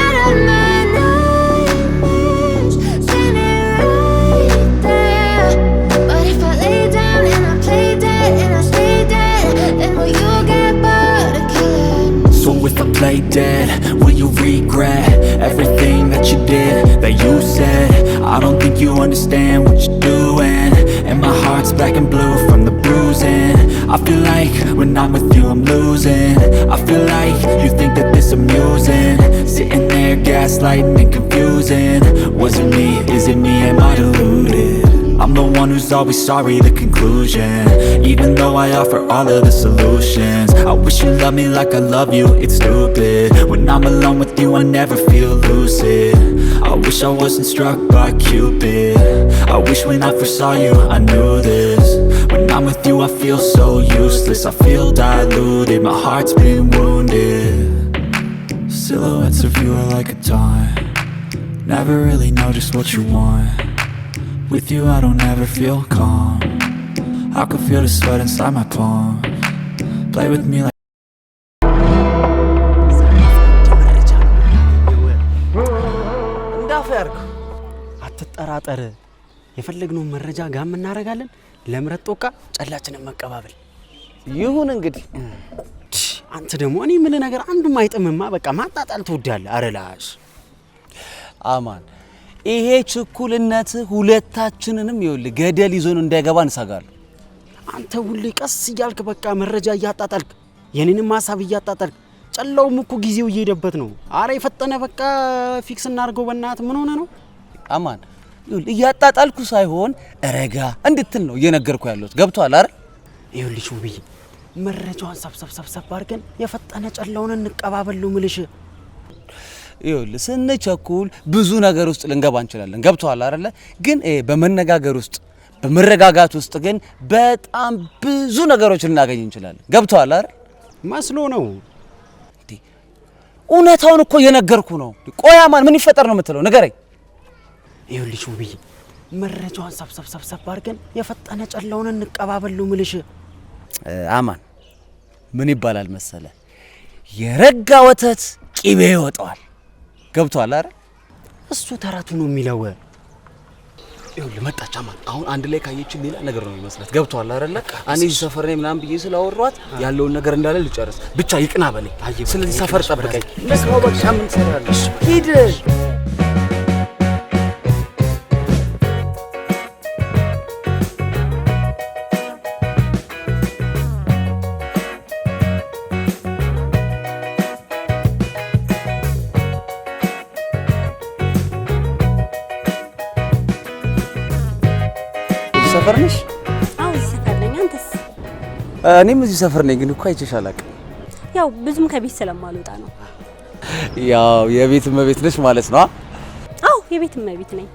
out of my nightmares, standing right there. But if I lay down and I play dead and I stay dead, then will you get bored of killing? So if I play dead, will you regret everything that you did, that you said? I don't think you understand what you're doing, and my heart's black and blue from the bruising. I feel like when I'm with you I'm losing. I feel like you think that this amusing, sitting there gaslighting and confusing. Was it me? Is it me? Am I deluded? I'm the one who's always sorry, the conclusion, even though I offer all of the solutions. I wish you loved me like I love you, it's stupid. When I'm alone with you I never feel lucid. I wish I wasn't struck by Cupid. I wish when I first saw you I knew this. When I'm with you I feel so useless, I feel diluted, my heart's been wounded. Silhouettes of you are like a taunt, never really know just what you want. With you I don't ever feel calm, I can feel the sweat inside my palm. Play with me like እንዳፈ ያርኩ አትጠራጠር። የፈለግነውን መረጃ ጋም እናረጋለን። ለምረት ጦቃ ጨላችንን መቀባበል ይሁን እንግዲህ። አንተ ደግሞ እኔ ምን ነገር አንዱም አይጥምማ፣ በቃ ማጣጣል ትወዳለህ። አረላሽ አማን ይሄ ችኩልነት ሁለታችንንም ይኸውልህ ገደል ይዞን እንዳይገባ እንሰጋለን። አንተ ሁሌ ቀስ እያልክ በቃ መረጃ እያጣጣልክ የኔንም ሐሳብ እያጣጣልክ፣ ጨላውም እኮ ጊዜው እየሄደበት ነው። አረ የፈጠነ በቃ ፊክስ እናድርገው በእናትህ። ምን ሆነ ነው አማን? ይኸውልህ እያጣጣልኩ ሳይሆን ረጋ እንድትል ነው እየነገርኩ ያለሁት። ገብቶሃል አይደል? ይኸውልሽ ውብዬ መረጃውን ሰብሰብ አድርገን የፈጠነ ጨላውን እንቀባበለው ምልሽ። ይኸውልህ ስንቸኩል ብዙ ነገር ውስጥ ልንገባ እንችላለን። ገብቶሃል አይደለ? ግን በመነጋገር ውስጥ በመረጋጋት ውስጥ ግን በጣም ብዙ ነገሮች ልናገኝ እንችላለን። ገብቶሃል አይደል? መስሎ ነው እንዴ? እውነታውን እኮ እየነገርኩ ነው። ቆይ አማን ምን ይፈጠር ነው የምትለው? ንገረኝ። ይኸውልሽ ውብዬ መረጃውን ሰብሰብ አድርገን የፈጠነ ጨላውን እንቀባበለው ምልሽ። አማን ምን ይባላል መሰለ፣ የረጋ ወተት ቂቤ ይወጣዋል። ገብቶሃል አይደል? እሱ ተራቱ ነው የሚለው። ይኸውልህ መጣች አማን። አሁን አንድ ላይ ካየችን ሌላ ነገር ነው የሚመስላት። ገብቶሃል አይደል? እኔ እዚህ ሰፈር ነኝ ምናምን ብዬ ስላወራኋት ያለውን ነገር እንዳለ ልጨርስ ብቻ ይቅና በለኝ። ስለዚህ ሰፈር ጠብቀኝ። ለካው በቃ ምን ትሰራለሽ? ሂድ። ሰፈር ነሽ? አዎ እዚህ ሰፈር ነኝ። አንተስ? እኔም እዚህ ሰፈር ነኝ፣ ግን እኮ አይቼሽ አላውቅም። ያው ብዙም ከቤት ስለማልወጣ ነው። ያው የቤት እመቤት ነሽ ማለት ነው? አዎ የቤት እመቤት ነኝ።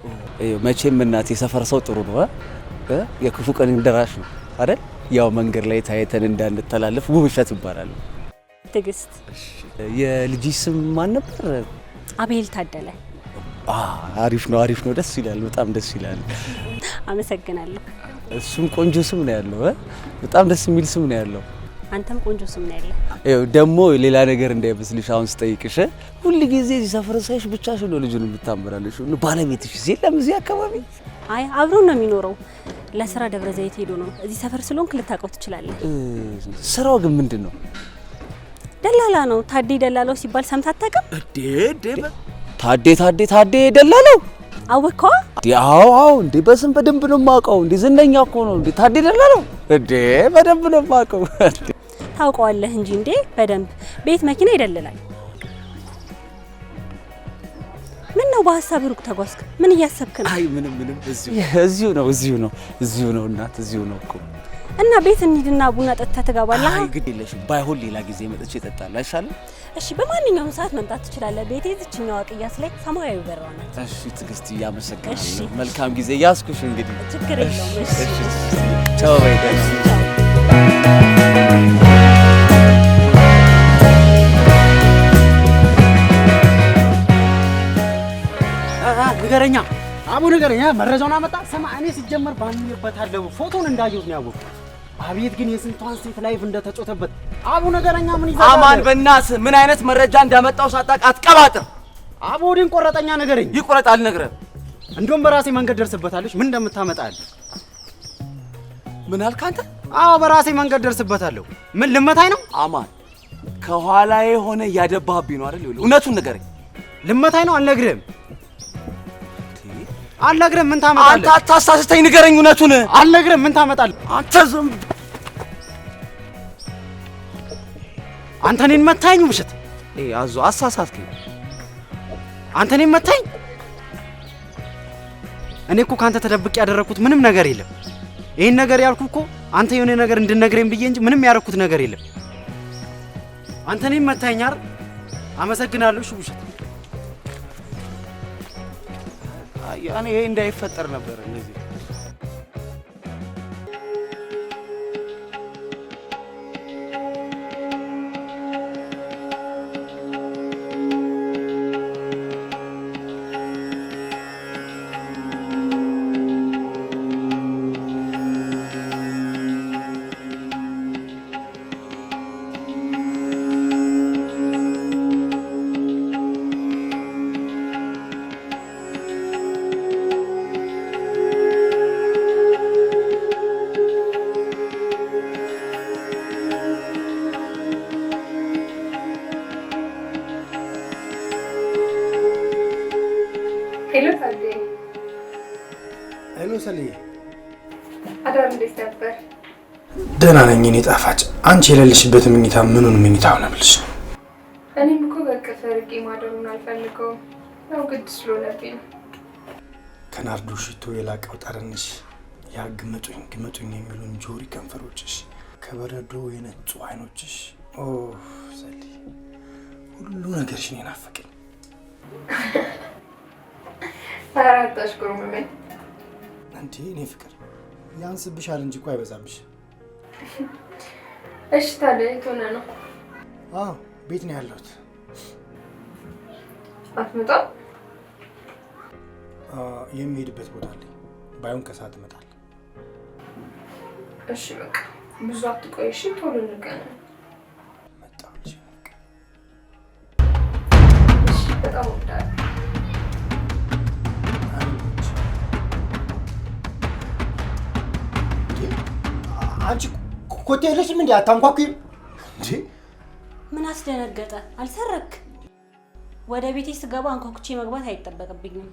መቼም እናት የሰፈር ሰው ጥሩ ነው። የክፉ ቀን እንደራሽ ነው አይደል? ያው መንገድ ላይ ታይተን እንዳንተላለፍ ውብሸት ይባላል። ትግስት። የልጅሽ ስም ማን ነበር? አቤል ታደለ። አሪፍ ነው። ደስ ይላል፣ በጣም ደስ ይላል። አመሰግናለሁ። እሱም ቆንጆ ስም ነው ያለው። በጣም ደስ የሚል ስም ነው ያለው። አንተም ቆንጆ ስም ነው ያለው። ይኸው ደግሞ ሌላ ነገር እንዳይመስልሽ አሁን ስጠይቅሽ ሁሉ ጊዜ እዚህ ሰፈር ሳይሽ ብቻሽን ነው ልጁን የምታመራለሽ። ባለቤትሽ የለም እዚህ አካባቢ? አይ አብሮ ነው የሚኖረው። ለስራ ደብረ ዘይት ሄዶ ነው። እዚህ ሰፈር ስለሆንክ ልታውቀው ትችላለህ። ስራው ግን ምንድን ነው? ደላላ ነው። ታዴ ደላላው ሲባል ሰምተህ አታውቅም? ታዴ ደላላው አወቀው? አዎ እንዴ በስም በደንብ ነው የማውቀው። እንዴ ዝነኛ እኮ ነው እንዴ ታዴ ደላላው። እንዴ በደንብ ነው የማውቀው። ታውቀዋለህ እንጂ እንዴ በደንብ ቤት መኪና ይደልላል። ምን ነው በሐሳብ ሩቅ ተጓዝክ? ምን እያሰብክ ነው? አይ ምንም እዚሁ ነው እናት፣ እዚሁ ነው እኮ። እና ቤት እንሂድና ቡና ጠጥተህ ትገባለህ። አይ ግድ የለሽም፣ ባይሆን ሌላ ጊዜ መጥቼ እጠጣለሁ አይሻልም? እሺ በማንኛውም ሰዓት መምጣት ትችላለህ። ቤቴ እዚህኛው ቅያስ ላይ ሰማያዊ በር ናት። እሺ ትዕግስት እያመሰግናለሁ። መልካም ጊዜ ያስኩሽ እንግዲህ። ችግር የለውም። እሺ ቻው በይ። ንገረኛ አቡ ንገረኛ፣ መረጃውን አመጣ። ስማ እኔ ሲጀመር ባንየበታለሁ ፎቶን እንዳየሁት ነው ያወቅኩት። አቤት ግን የስንቷን ሴት ላይፍ እንደተጮተበት። አቡ ነገረኛ ምን ይዘጋል? አማን በእናትህ ምን አይነት መረጃ እንዳመጣው ሳታውቅ አትቀባጥር። አቡ ወዲን ቆረጠኛ ነገረኝ። ይቆረጥ አልነግረህም። እንደውም በራሴ መንገድ ደርስበታለሁ። ምን እንደምታመጣል? ምን አልክ አንተ? አዎ በራሴ መንገድ ደርስበታለሁ። ምን ልመታኝ ነው? አማን ከኋላዬ ሆነ ያደባህብኝ ነው አይደል? እውነቱን ንገረኝ። ልመታኝ ነው? አልነግርህም አልነግርህም። ምን ታመጣለህ? አንተ አታሳስተኝ፣ ንገረኝ እውነቱን። አልነግርህም። ምን ታመጣለህ? አንተ ዝም አንተ እኔን መታኝ? ውሸት አዞ አሳሳትከኝ። አንተ እኔን መታኝ? እኔ እኮ ካንተ ተደብቄ ያደረኩት ምንም ነገር የለም። ይሄን ነገር ያልኩህ እኮ አንተ የሆነ ነገር እንድነግረኝ ብዬ እንጂ ምንም ያደረኩት ነገር የለም። አንተ እኔን መታኝ አይደል? አመሰግናለሁ። እሺ ውሸት ያኔ ይሄ እንዳይፈጠር ነበር እንደዚህ። ሄሎ ሰልዬ፣ አዳር እንዴት ነበር? ደህና ነኝ እኔ ጣፋጭ። አንቺ የሌለሽበት ምኝታ ምኑን ምኝታው ነው ብለሽ? እኔም እኮ በቃ ፈርቄ ማደሩን አልፈልገውም። ያው ግድ ስለሆነብኝ ነው። ከናርዶ ሽቶ የላቀው ጠረንሽ፣ ያ ግመጡኝ የሚሉን ጆሪ ከንፈሮችሽ፣ ከበረዶ የነጹ አይኖችሽ፣ ኦ ሰልዬ ሁሉ ነገርሽ እኔን ናፈቀኝ። አራታሽ ጉርምሜ እንዴ እኔ ፍቅር ያንስብሻል እንጂ እኮ አይበዛብሽ። እሺ ታዲያ የት ሆነህ ነው? አዎ ቤት ነው ያለሁት። አትመጣም? የሚሄድበት ቦታ አለኝ። ባይሆን ከሰዓት እመጣለሁ። እሺ በቃ ብዙ አትቆይ። እሺ ቶሎ እንገናኝ። መጣሁ እንጂ እሺ በጣም ወዳለሁ። አንቺ ኮቴ የለሽም እንዴ? አታንኳኩኝ እንዴ? ምን አስደነገጠ? አልሰረክ? ወደ ቤቴ ስገባ አንኳኩቼ መግባት አይጠበቅብኝም።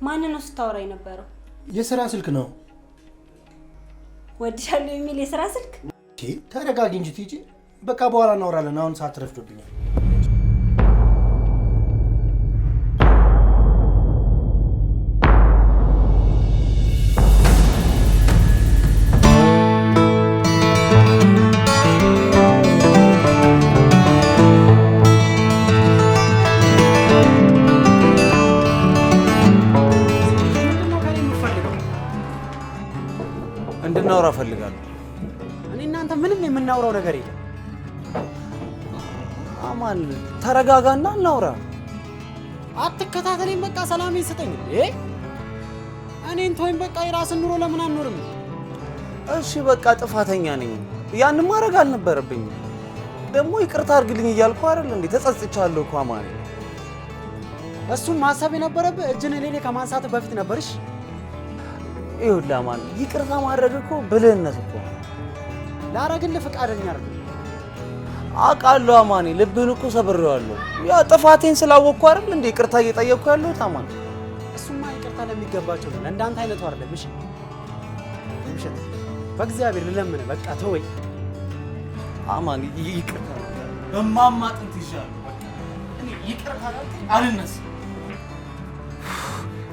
ማን ነው ስታወራ የነበረው? የሥራ ስልክ ነው። ወድሻለሁ የሚል የሥራ ስልክ? ተረጋጊ እንጂ ትይጂ። በቃ በኋላ እናወራለን። አሁን ሰዓት ረፍዶብኛል። እንድናወራ ፈልጋለሁ። እኔ እናንተ ምንም የምናወራው ነገር የለም። አማን ተረጋጋና እናውራ። አትከታተለኝ። በቃ ሰላም ይስጠኝ። እኔን ተወኝ። በቃ የራስን ኑሮ ለምን አንኖርም? እሺ በቃ ጥፋተኛ ነኝ። ያን ማድረግ አልነበረብኝም። ደግሞ ይቅርታ አድርግልኝ እያልኩ አይደል እንዴ? ተጸጽቻለሁ እኮ አማን። እሱም ማሰብ የነበረብህ እጅን እኔ ከማንሳት በፊት ነበርሽ። ይኸውልህ አማን፣ ይቅርታ ማድረግ እኮ ብልህነት እኮ። ላረግልህ ፈቃደኛ አይደል? አውቃለሁ አማኔ፣ ልብህን እኮ ሰብሬዋለሁ። ያ ጥፋቴን ስላወቅኩ አይደል እንዴ ይቅርታ እየጠየቅኩ ያለሁት አማን። እሱማ ይቅርታ ለሚገባቸው ነው፣ እንዳንተ አይነቱ አይደለም። እሺ ውሸት፣ በእግዚአብሔር ልለምንህ፣ በቃ ተወኝ አማን። ይቅርታ በማማጥንት ይሻላል። በቃ እኔ ይቅርታ አልነሳም።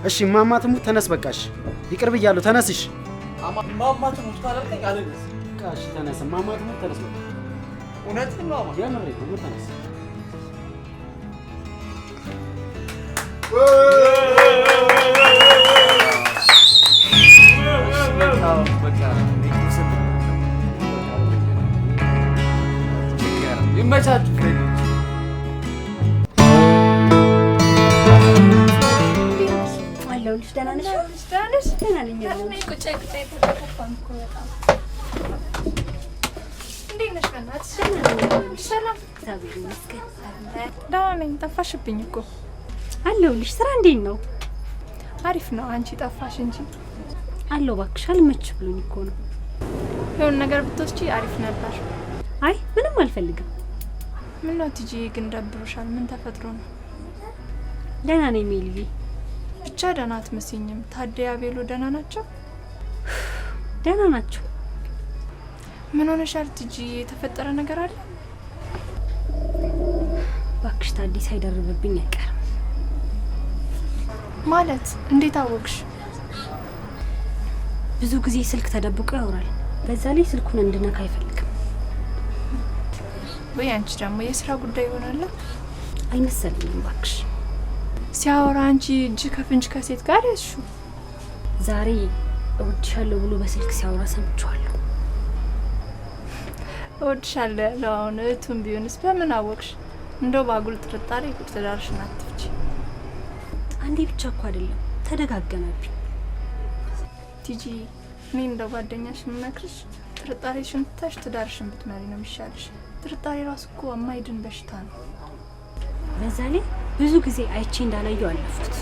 እሺ ማማ ትሙት፣ ተነስ። በቃ እሺ ይቅር ብያለሁ፣ ተነስሽ። ማማ ትሙት ካላልከኝ አልነሳም። ቃሽ ተነስ፣ ማማ ትሙት ተነስ። እውነትህን ነው አማ። የምሬ ነው፣ ተነስ። ይመቻችሁ ፍሬንዶች። አለሁልሽ። ደህና ነሽ? ደህና ነኝ። ቁጭ ተከፋን እኮ በጣም። እንዴት ነሽ? በእናትሽ ሰላም? እግዚአብሔር ይመስገን። ደህና ነኝ። ጠፋሽብኝ እኮ። አለሁልሽ። ስራ እንዴት ነው? አሪፍ ነው። አንቺ ጠፋሽ እንጂ። አለሁ እባክሽ፣ አልመች ብሎኝ እኮ ነው። የሆነ ነገር ብትወስጂ አሪፍ ነበር። አይ ምንም አልፈልግም። ምን ነው ቲጂ ግን ደብሮሻል? ምን ተፈጥሮ ነው? ደህና ነኝ ሜልዬ። ብቻ ደህና አትመስይኝም። ታዲያ ቤሎ ደህና ናቸው? ደህና ናቸው። ምን ሆነሻል ቲጂ? የተፈጠረ ነገር አለ? እባክሽ ታዲ ሳይደርብብኝ አይቀርም። ማለት እንዴት አወቅሽ? ብዙ ጊዜ ስልክ ተደብቆ ያወራል። በዛ ላይ ስልኩን እንድነካ አይፈልግም። ወይ አንቺ ደግሞ የስራ ጉዳይ ይሆናል? አይመሰለኝም እባክሽ። ሲያወራ አንቺ እጅ ከፍንጅ ከሴት ጋር ያዝሹ? ዛሬ እወድሻለሁ ብሎ በስልክ ሲያወራ ሰምቼዋለሁ። እወድሻለሁ ያለው አሁን እህቱን ቢሆንስ በምን አወቅሽ? እንደው ባጉል ጥርጣሬ ትዳርሽን አትፍቺ። አንዴ ብቻ እኮ አይደለም ተደጋገመብኝ። ቲጂ እኔ እንደ ጓደኛሽ የምመክርሽ ጥርጣሬሽን ትተሽ ትዳርሽን ብትመሪ ነው የሚሻልሽ። ጥርጣሬ ራሱ እኮ የማይድን በሽታ ነው። በዛ ላይ ብዙ ጊዜ አይቼ እንዳላየው አለፍኩት።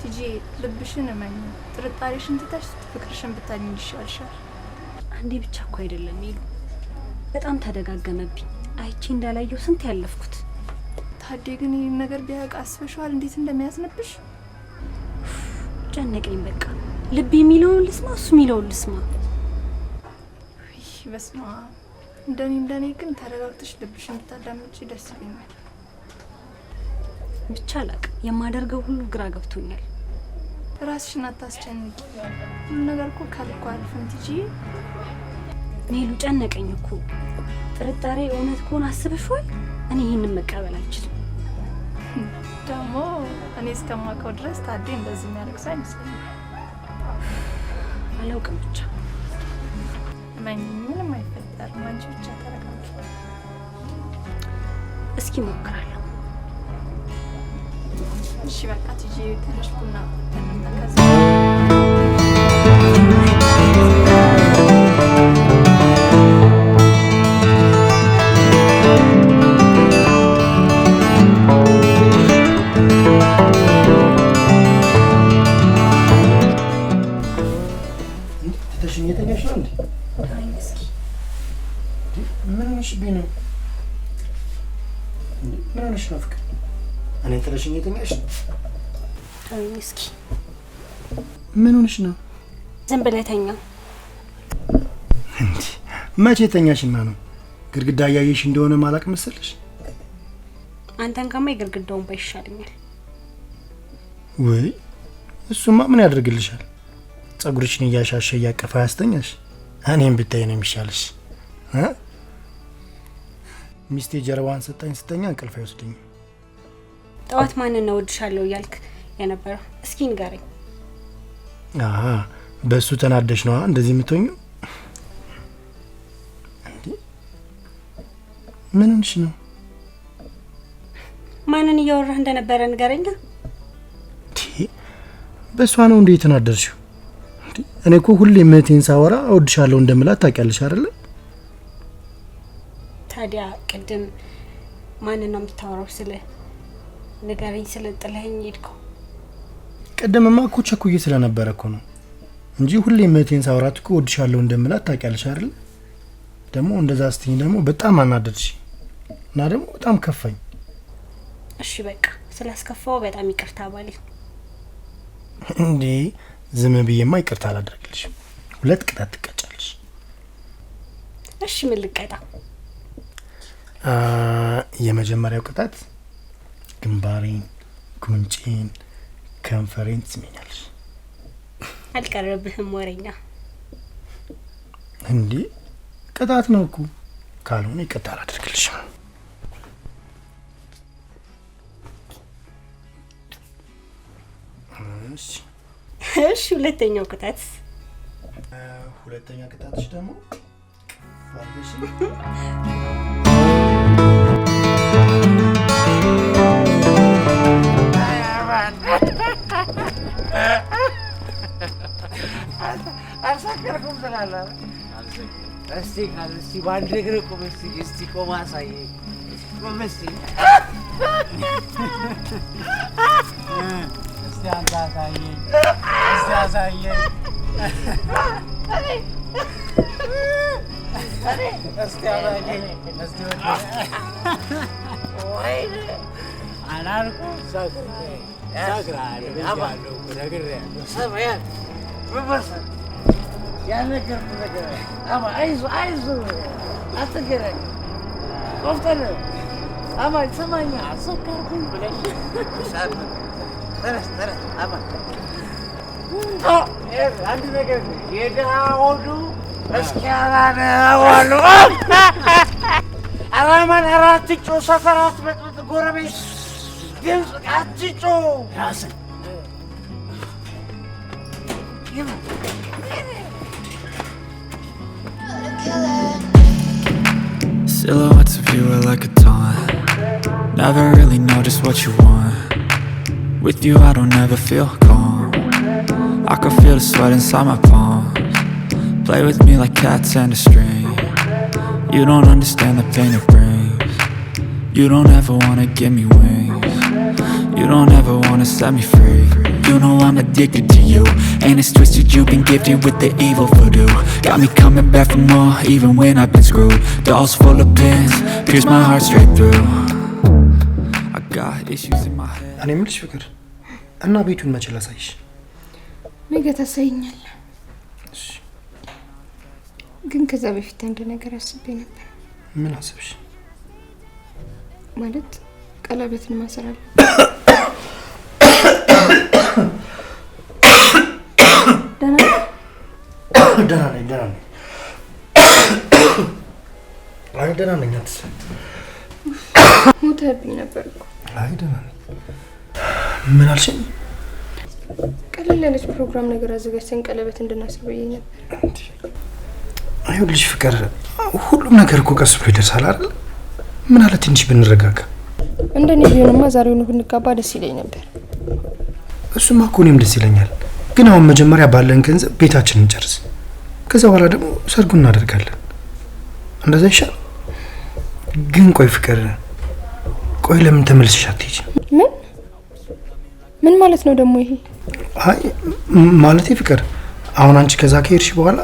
ቲጂ ልብሽን እመኝ። ጥርጣሬሽን ትተሽ ፍቅርሽን ብታድኝ ይሻልሻል። አንዴ ብቻ እኮ አይደለም ይሉ በጣም ተደጋገመብኝ። አይቼ እንዳላየው ስንት ያለፍኩት። ታዲያ ግን ይህን ነገር ቢያውቅ አስበሽዋል? እንዴት እንደሚያዝንብሽ ጨነቀኝ። በቃ ልብ የሚለውን ልስማ፣ እሱ የሚለውን ልስማ። በስማ እንደኔ ግን ተረጋግተሽ ልብሽን ብታዳምጪ ደስ ይለኛል። ብቻ አላቅም፣ የማደርገው ሁሉ ግራ ገብቶኛል። ራስሽን አታስጨንቂ። ሁሉ ነገር እኮ ከልኩ አልፍም ቲጂ። ሜሉ ጨነቀኝ እኮ። ጥርጣሬ እውነት ከሆነ አስበሽዋል? እኔ ይህንን መቀበል አልችልም። ደግሞ እኔ እስከማውቀው ድረስ ታዴ እንደዚህ የሚያደርግ አይመስለኝም። አላውቅም። ብቻ ምንም አይፈጠርም። አንቺ ብቻ ተረጋጊ። እስኪ ሞክራለሁ። እሺ በቃ ቲጂ ትንሽ ቡና ተከዛ እስኪ ምን ሆነሽ ነው? ዝም ብለህ ተኛ። እንዴ መቼ ተኛሽና ነው? ግድግዳ እያየሽ እንደሆነ ማላቅ መሰለሽ? አንተን ከማይ ግድግዳውን ባይሻለኛል። ወይ እሱማ ምን ያደርግልሻል? ጸጉርሽን እያሻሸ እያቀፈ ያስተኛሽ። እኔም ብታይ ነው የሚሻልሽ። ሚስቴ ጀርባዋን ሰጣኝ ስተኛ እንቅልፍ አይወስደኝም። ጠዋት ማንን ነው እወድሻለሁ እያልክ የነበረው? እስኪ ንገረኝ። በእሱ ተናደሽ ነዋ እንደዚህ የምትሆኚው? እንዴ ምን ሆንሽ ነው? ማንን እያወራህ እንደነበረ ንገረኛ። በእሷ ነው እንዴ የተናደርሽው? እኔ እኮ ሁሌ እህቴን ሳወራ እወድሻለሁ እንደምላት ታውቂያለሽ አይደለ? ታዲያ ቅድም ማንን ነው የምታወራው? ስለ ንገረኝ ስለ ጥለኸኝ ሄድከው። ቅድምማ እኮ ቸኩዬ ስለነበረ እኮ ነው እንጂ ሁሌ እህቴን ሳወራት እኮ እወድሻለሁ እንደምላት ታውቂያለሽ አይደለ? ደግሞ እንደዛ ስትይኝ ደግሞ በጣም አናደድሽ እና ደግሞ በጣም ከፋኝ። እሺ በቃ ስላስከፋው በጣም ይቅርታ ባሌ። እንዴ ዝም ብዬማ ይቅርታ አላደርግልሽም። 2 ቅጣት ትቀጫለሽ። እሺ ምን ልቀጣ? የመጀመሪያው ቅጣት ግንባሬን፣ ጉንጬን፣ ከንፈሬን ትስመኛለሽ። አልቀረብህም ወሬኛ እንዴ ቅጣት ነው እኮ ካልሆነ ይቀጣል አድርግልሽ እሺ ሁለተኛው ቅጣት ሁለተኛ ቅጣትሽ ደግሞ ፋርሽ አልሳከርኩም ስላለ እስቲ ባንድ እግር ቁም እስቲ ቆም አሳየኝ ቆም እስቲ አንተ አሳየኝ እስቲ አሳየኝ እስቲ አሳየኝ እስቲ ወይኔ አላልኩም ሰግሬያለሁ ነግሬያለሁ ሰማያት በመርሰል ያልነገርኩህ ነገር አማ አይዞህ አትገረኝ ቆፍጠን አማ ሰማኛ አልሰከርኩም ብለሽ ተነስ አማ አንድ ነገር የድሃ ሆዱ እስኪያላነዋሉ አራማን አራትጮ ሰፈራት በጥብጥ ጎረቤት ድምፅ አትጮ ራስን Silhouettes of you are like a taunt. Never really know just what you want. With you I don't ever feel calm. I can feel the sweat inside my palms. Play with me like cats and a string. You don't understand the pain it brings. You don't ever wanna give me wings. You don't ever wanna set me free. You know I'm addicted to you, and it's twisted, you've been gifted with the evil voodoo. Got me coming back for more, even when I've been screwed. Dolls full of pins, pierce my heart straight through. I got issues in my head. እኔ የምልሽ ፍቅር እና ቤቱን መቼ ላሳይሽ? ነገ ታሳይኛለህ። ግን ከዛ በፊት አንድ ነገር አስቤ ነበር። ምን አስብሽ? ማለት ቀለበትን ማሰር አለ። ደህና ነኝ። አይ ደህና ነኝ። ሞተብኝ ነበር እኮ። አይ ደህና ነኝ። ምን አልሽኝ? ቀለል ያለች ፕሮግራም ነገር አዘጋጅተን ቀለበት እንድናስር ብዬ ነበር። አይሁልሽ ፍቅር፣ ሁሉም ነገር እኮ ቀስ ብሎ ይደርሳል አይደል? ምን አለ ትንሽ ብንረጋጋ። እንደኔ ቢሆንማ ዛሬውኑ ብንጋባ ደስ ይለኝ ነበር። እሱማ እኮ እኔም ደስ ይለኛል። ግን አሁን መጀመሪያ ባለን ገንዘብ ቤታችንን እንጨርስ። ከዛ በኋላ ደግሞ ሰርጉን እናደርጋለን። እንደዛ ይሻል። ግን ቆይ ፍቅር፣ ቆይ ለምን ተመልሰሽ አትሄጂም? ምን ማለት ነው ደግሞ ይሄ? አይ ማለቴ ፍቅር፣ አሁን አንቺ ከዛ ከሄድሽ በኋላ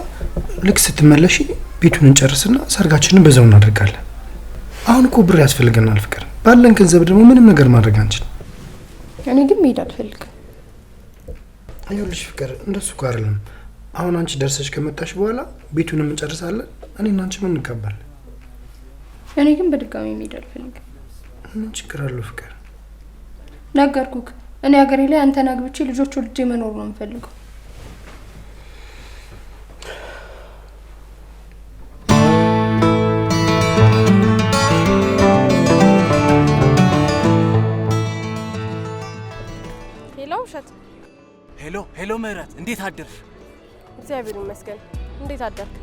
ልክ ስትመለሺ ቤቱን እንጨርስና ሰርጋችንን በዛው እናደርጋለን። አሁን እኮ ብር ያስፈልገናል ፍቅር። ባለን ገንዘብ ደግሞ ምንም ነገር ማድረግ አንችልም። እኔ ግን መሄድ አልፈልግም። አይሁልሽ ፍቅር፣ እንደሱ እኮ አይደለም። አሁን አንቺ ደርሰሽ ከመጣሽ በኋላ ቤቱንም እንጨርሳለን፣ እኔና አንቺም እንጋባለን። እኔ ግን በድጋሚ መሄድ አልፈልግም። ምን ችግር አለው ፍቅር? ነገርኩክ። እኔ ሀገሬ ላይ አንተን አግብቼ ልጆች ወልጄ መኖር ነው የምፈልገው። ሄሎ ምህረት፣ እንዴት አደርሽ? እግዚአብሔር ይመስገን። እንዴት አደርክ?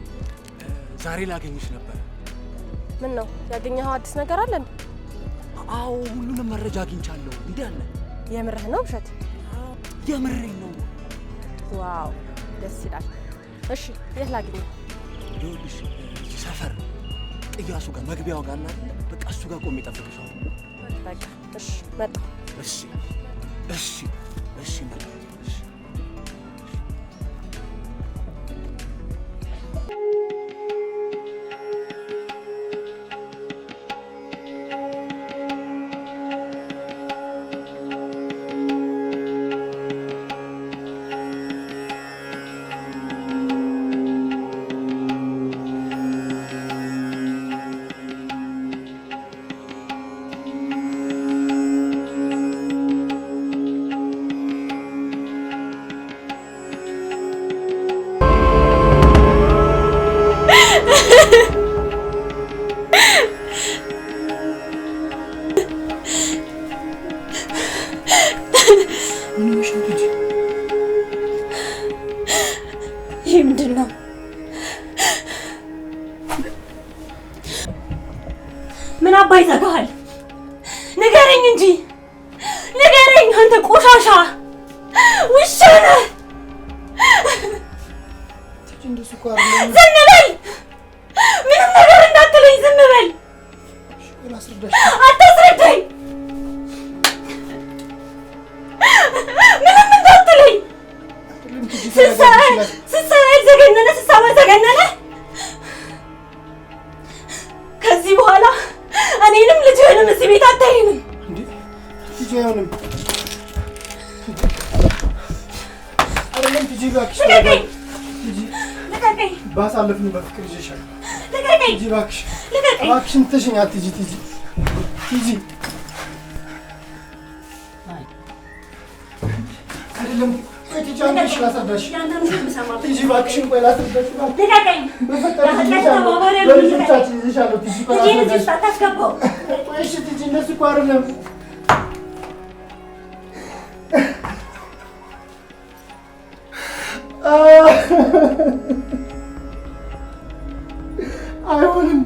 ዛሬ ላገኝሽ ነበር። ምን ነው ያገኘኸው አዲስ ነገር አለ እንዴ? አዎ ሁሉንም መረጃ አግኝቻለሁ። እንዳለ የምርህ ነው ውሸት? የምሬን ነው። ዋው ደስ ይላል። እሺ የት ላገኘህ? ይኸውልሽ ሰፈር ቅያሱ ጋር መግቢያው ጋር አለ። በቃ እሱ ጋር ቆሜ እጠብቅሻለሁ። በቃ እሺ መጣሁ። እሺ እሺ እሺ መጣሁ። ምን ሆነሽ ነው ልጅ? ይሄ ምንድን ነው? ምን አባይ ዘጋሃል? ንገረኝ እንጂ ንገረኝ። አንተ ቆሻሻ ውሻ ነህ። እንደሱ እኮ አይደለም። ዝም በል። ምንም ነገር እንዳትለኝ ዝም በል። አታስረዳኝ። ምንም እንዳትለኝ። ስትሰራ ዘገነነ፣ ስትሰማ ዘገነነ። ከዚህ በኋላ እኔንም ልጅህንም እዚህ ቤት አታይንም። ልጅ አይሆንም። አይደለም ልጅ እባክሽ። ልቀቀኝ። ባሳለፍን በፍቅር ይዤሻለሁ። ልቀቀኝ። ልጅ እባክሽ። ልቀቀኝ። እባክሽን ትተሽኝ አትሂጂ። ቲጂ አይደለም ቲጂ አንቺ ላሳዳሽ። ቲጂ እባክሽን ቆይ ላስረዳሽ። ልቀቀኝ። በፈጠረሽ በልጆቻችን ይዤሻለሁ። ቲጂ ቆይ ላስረዳሽ። ቆይ እሺ ቲጂ እንደሱ እኮ አይደለም። አይሆንም።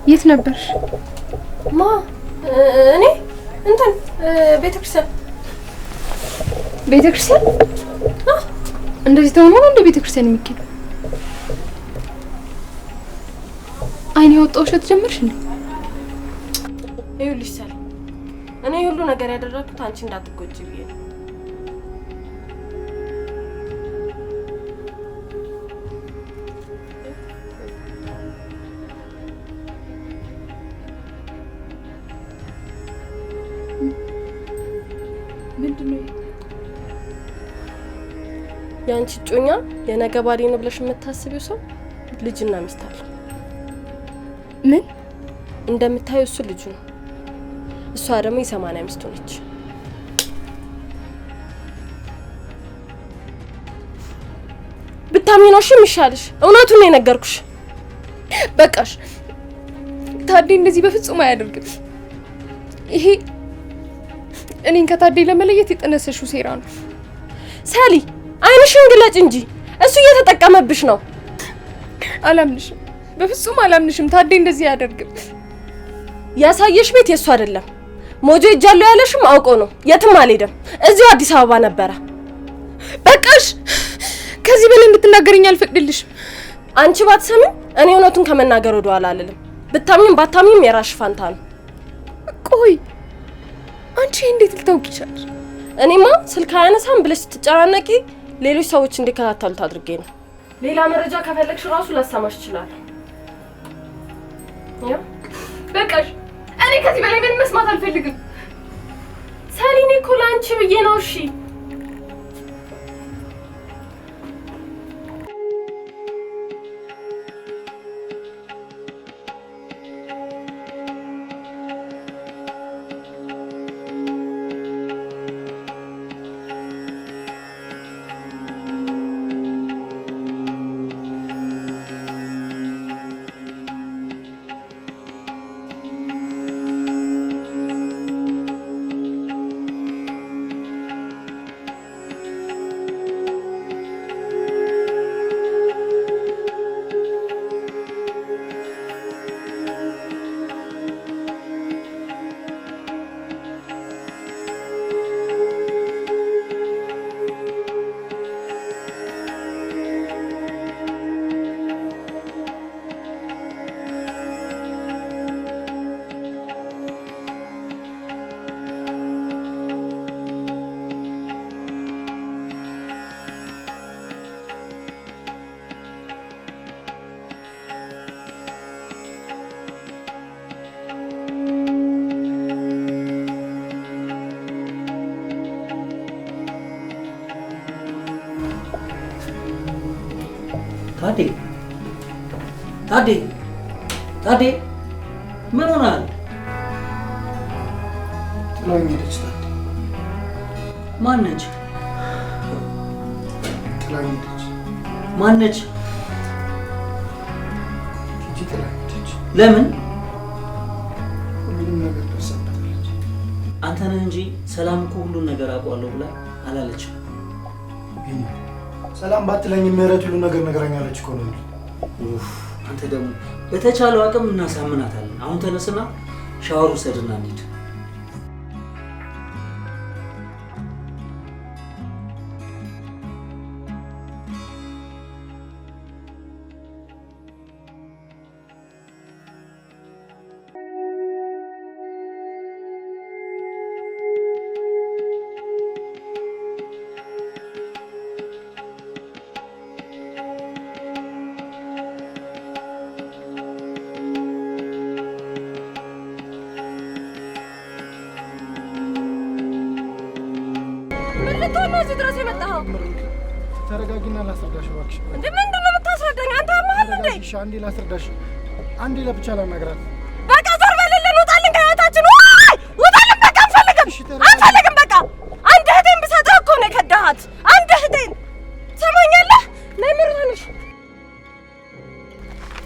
የት ነበርሽ? ማ እኔ እንትን ቤተክርስቲያን። ቤተክርስቲያን? እንደዚህ ተሆኖ ነው እንደ ቤተክርስቲያን የሚኬደው? አይኔ ያወጣው ውሸት ጀመርሽ እንዴ? ይኸውልሽ ሰላም፣ እኔ ሁሉ ነገር ያደረኩት አንቺ እንዳትጎጂ ብዬ ነው። ምንድነው? ያንቺ ጮኛ የነገ ባሌ ነው ብለሽ የምታስቢው ሰው ልጅና ሚስት አለው። ምን እንደምታዩ እሱ ልጁ ነው፣ እሷ ደግሞ የ80 ሚስቱ ነች። ብታምኚ ነው እሺ የሚሻልሽ። እውነቱን ነው የነገርኩሽ። በቃሽ። ታዴ እንደዚህ በፍጹም አያደርግም። ይሄ እኔን ከታዴ ለመለየት የጠነሰሽው ሴራ ነው። ሳሊ አይንሽን ግለጭ እንጂ እሱ እየተጠቀመብሽ ነው። አላምንሽም፣ በፍጹም አላምንሽም። ታዴ እንደዚህ አያደርግም። ያሳየሽ ቤት የሱ አይደለም። ሞጆ ይጃለው ያለሽም አውቆ ነው። የትም አልሄደም፣ እዚሁ አዲስ አበባ ነበረ። በቃሽ። ከዚህ በላይ እንድትናገረኝ አልፈቅድልሽም። አንቺ ባትሰሚም እኔ እውነቱን ከመናገር ወደ ኋላ አልልም። ብታምኚም ባታምኚም የራስሽ ፋንታ ነው። ቆይ አንቺ እንዴት ልታውቂ ቻልሽ? እኔማ ስልክ አያነሳም ብለሽ ስትጨናነቂ ሌሎች ሰዎች እንዲከታተሉት አድርጌ ነው። ሌላ መረጃ ከፈለግሽ ራሱ ላሰማሽ ይችላል። ያ በቃሽ። እኔ ከዚህ በላይ ምንም መስማት አልፈልግም። ሳሊኔ እኮ ለአንቺ ብዬ ነው። እሺ ታዴ ታዴ ታዴ ምን ሆናል? ጥላኝ ሄደች። ማነች? ጥላኝደች። ማነች? ጂጂ ጥላኝደች። ለምን? ሁሉንም ነገር ደርሳበታለች። አንተ ነህ እንጂ ሰላም እኮ ሁሉን ነገር አውቀዋለሁ ብላ አላለችም። ሰላም ባትለኝ ምህረት ሁሉ ነገር ነገረኛለች እኮ ነው። አንተ ደግሞ በተቻለው አቅም እናሳምናታለን። አሁን ተነስና ሻወር ውሰድና እንሂድ። እዚህ ድረስ የመጣኸው? ተረጋጊና ላስረዳሽ እባክሽ። እንዴ ምንድን ነው የምታስረዳኝ? አንተ አማሃል እንዴ? እሺ አንዴ ላስረዳሽ። አንዴ ለብቻ ላናግራት። በቃ ዞር በልልን፣ ውጣልን ከህይወታችን። ውጣልን በቃ አንፈልግም፣ አንፈልግም በቃ። አንድ እህቴን ብሰጥህ እኮ ነው የከዳሃት። አንድ እህቴን ትሰማኛለህ? ነይ ምሩ ትንሽ፣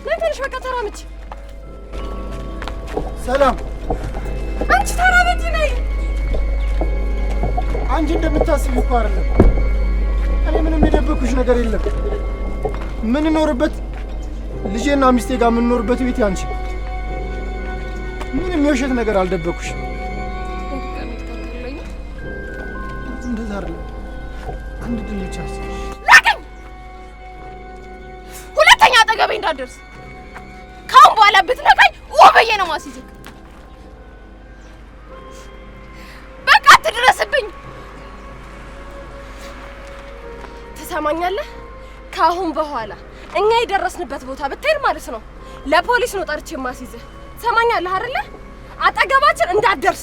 ነይ ትንሽ በቃ ተራምጂ። ሰላም አንቺ ተራምጂ ነይ። አንቺ እንደምታስብ እኮ አይደለም። እኔ ምንም የደበኩሽ ነገር የለም። የምንኖርበት ልጄና ሚስቴ ጋር የምንኖርበት ቤት ያንቺ። ምንም የውሸት ነገር አልደበኩሽ። እንደዛ አይደለም። አንድ ድል ብቻ ላከኝ። ሁለተኛ አጠገቤ እንዳትደርስ። ካሁን በኋላ ብትነካኝ ወበዬ ነው ማስይዝክ። በቃ አትድረስብኝ። ትሰማኛለህ? ካሁን በኋላ እኛ የደረስንበት ቦታ ብትሄድ ማለት ነው ለፖሊስ ነው ጠርቼ ማስይዝህ። ትሰማኛለህ አይደለ? አጠገባችን እንዳትደርስ።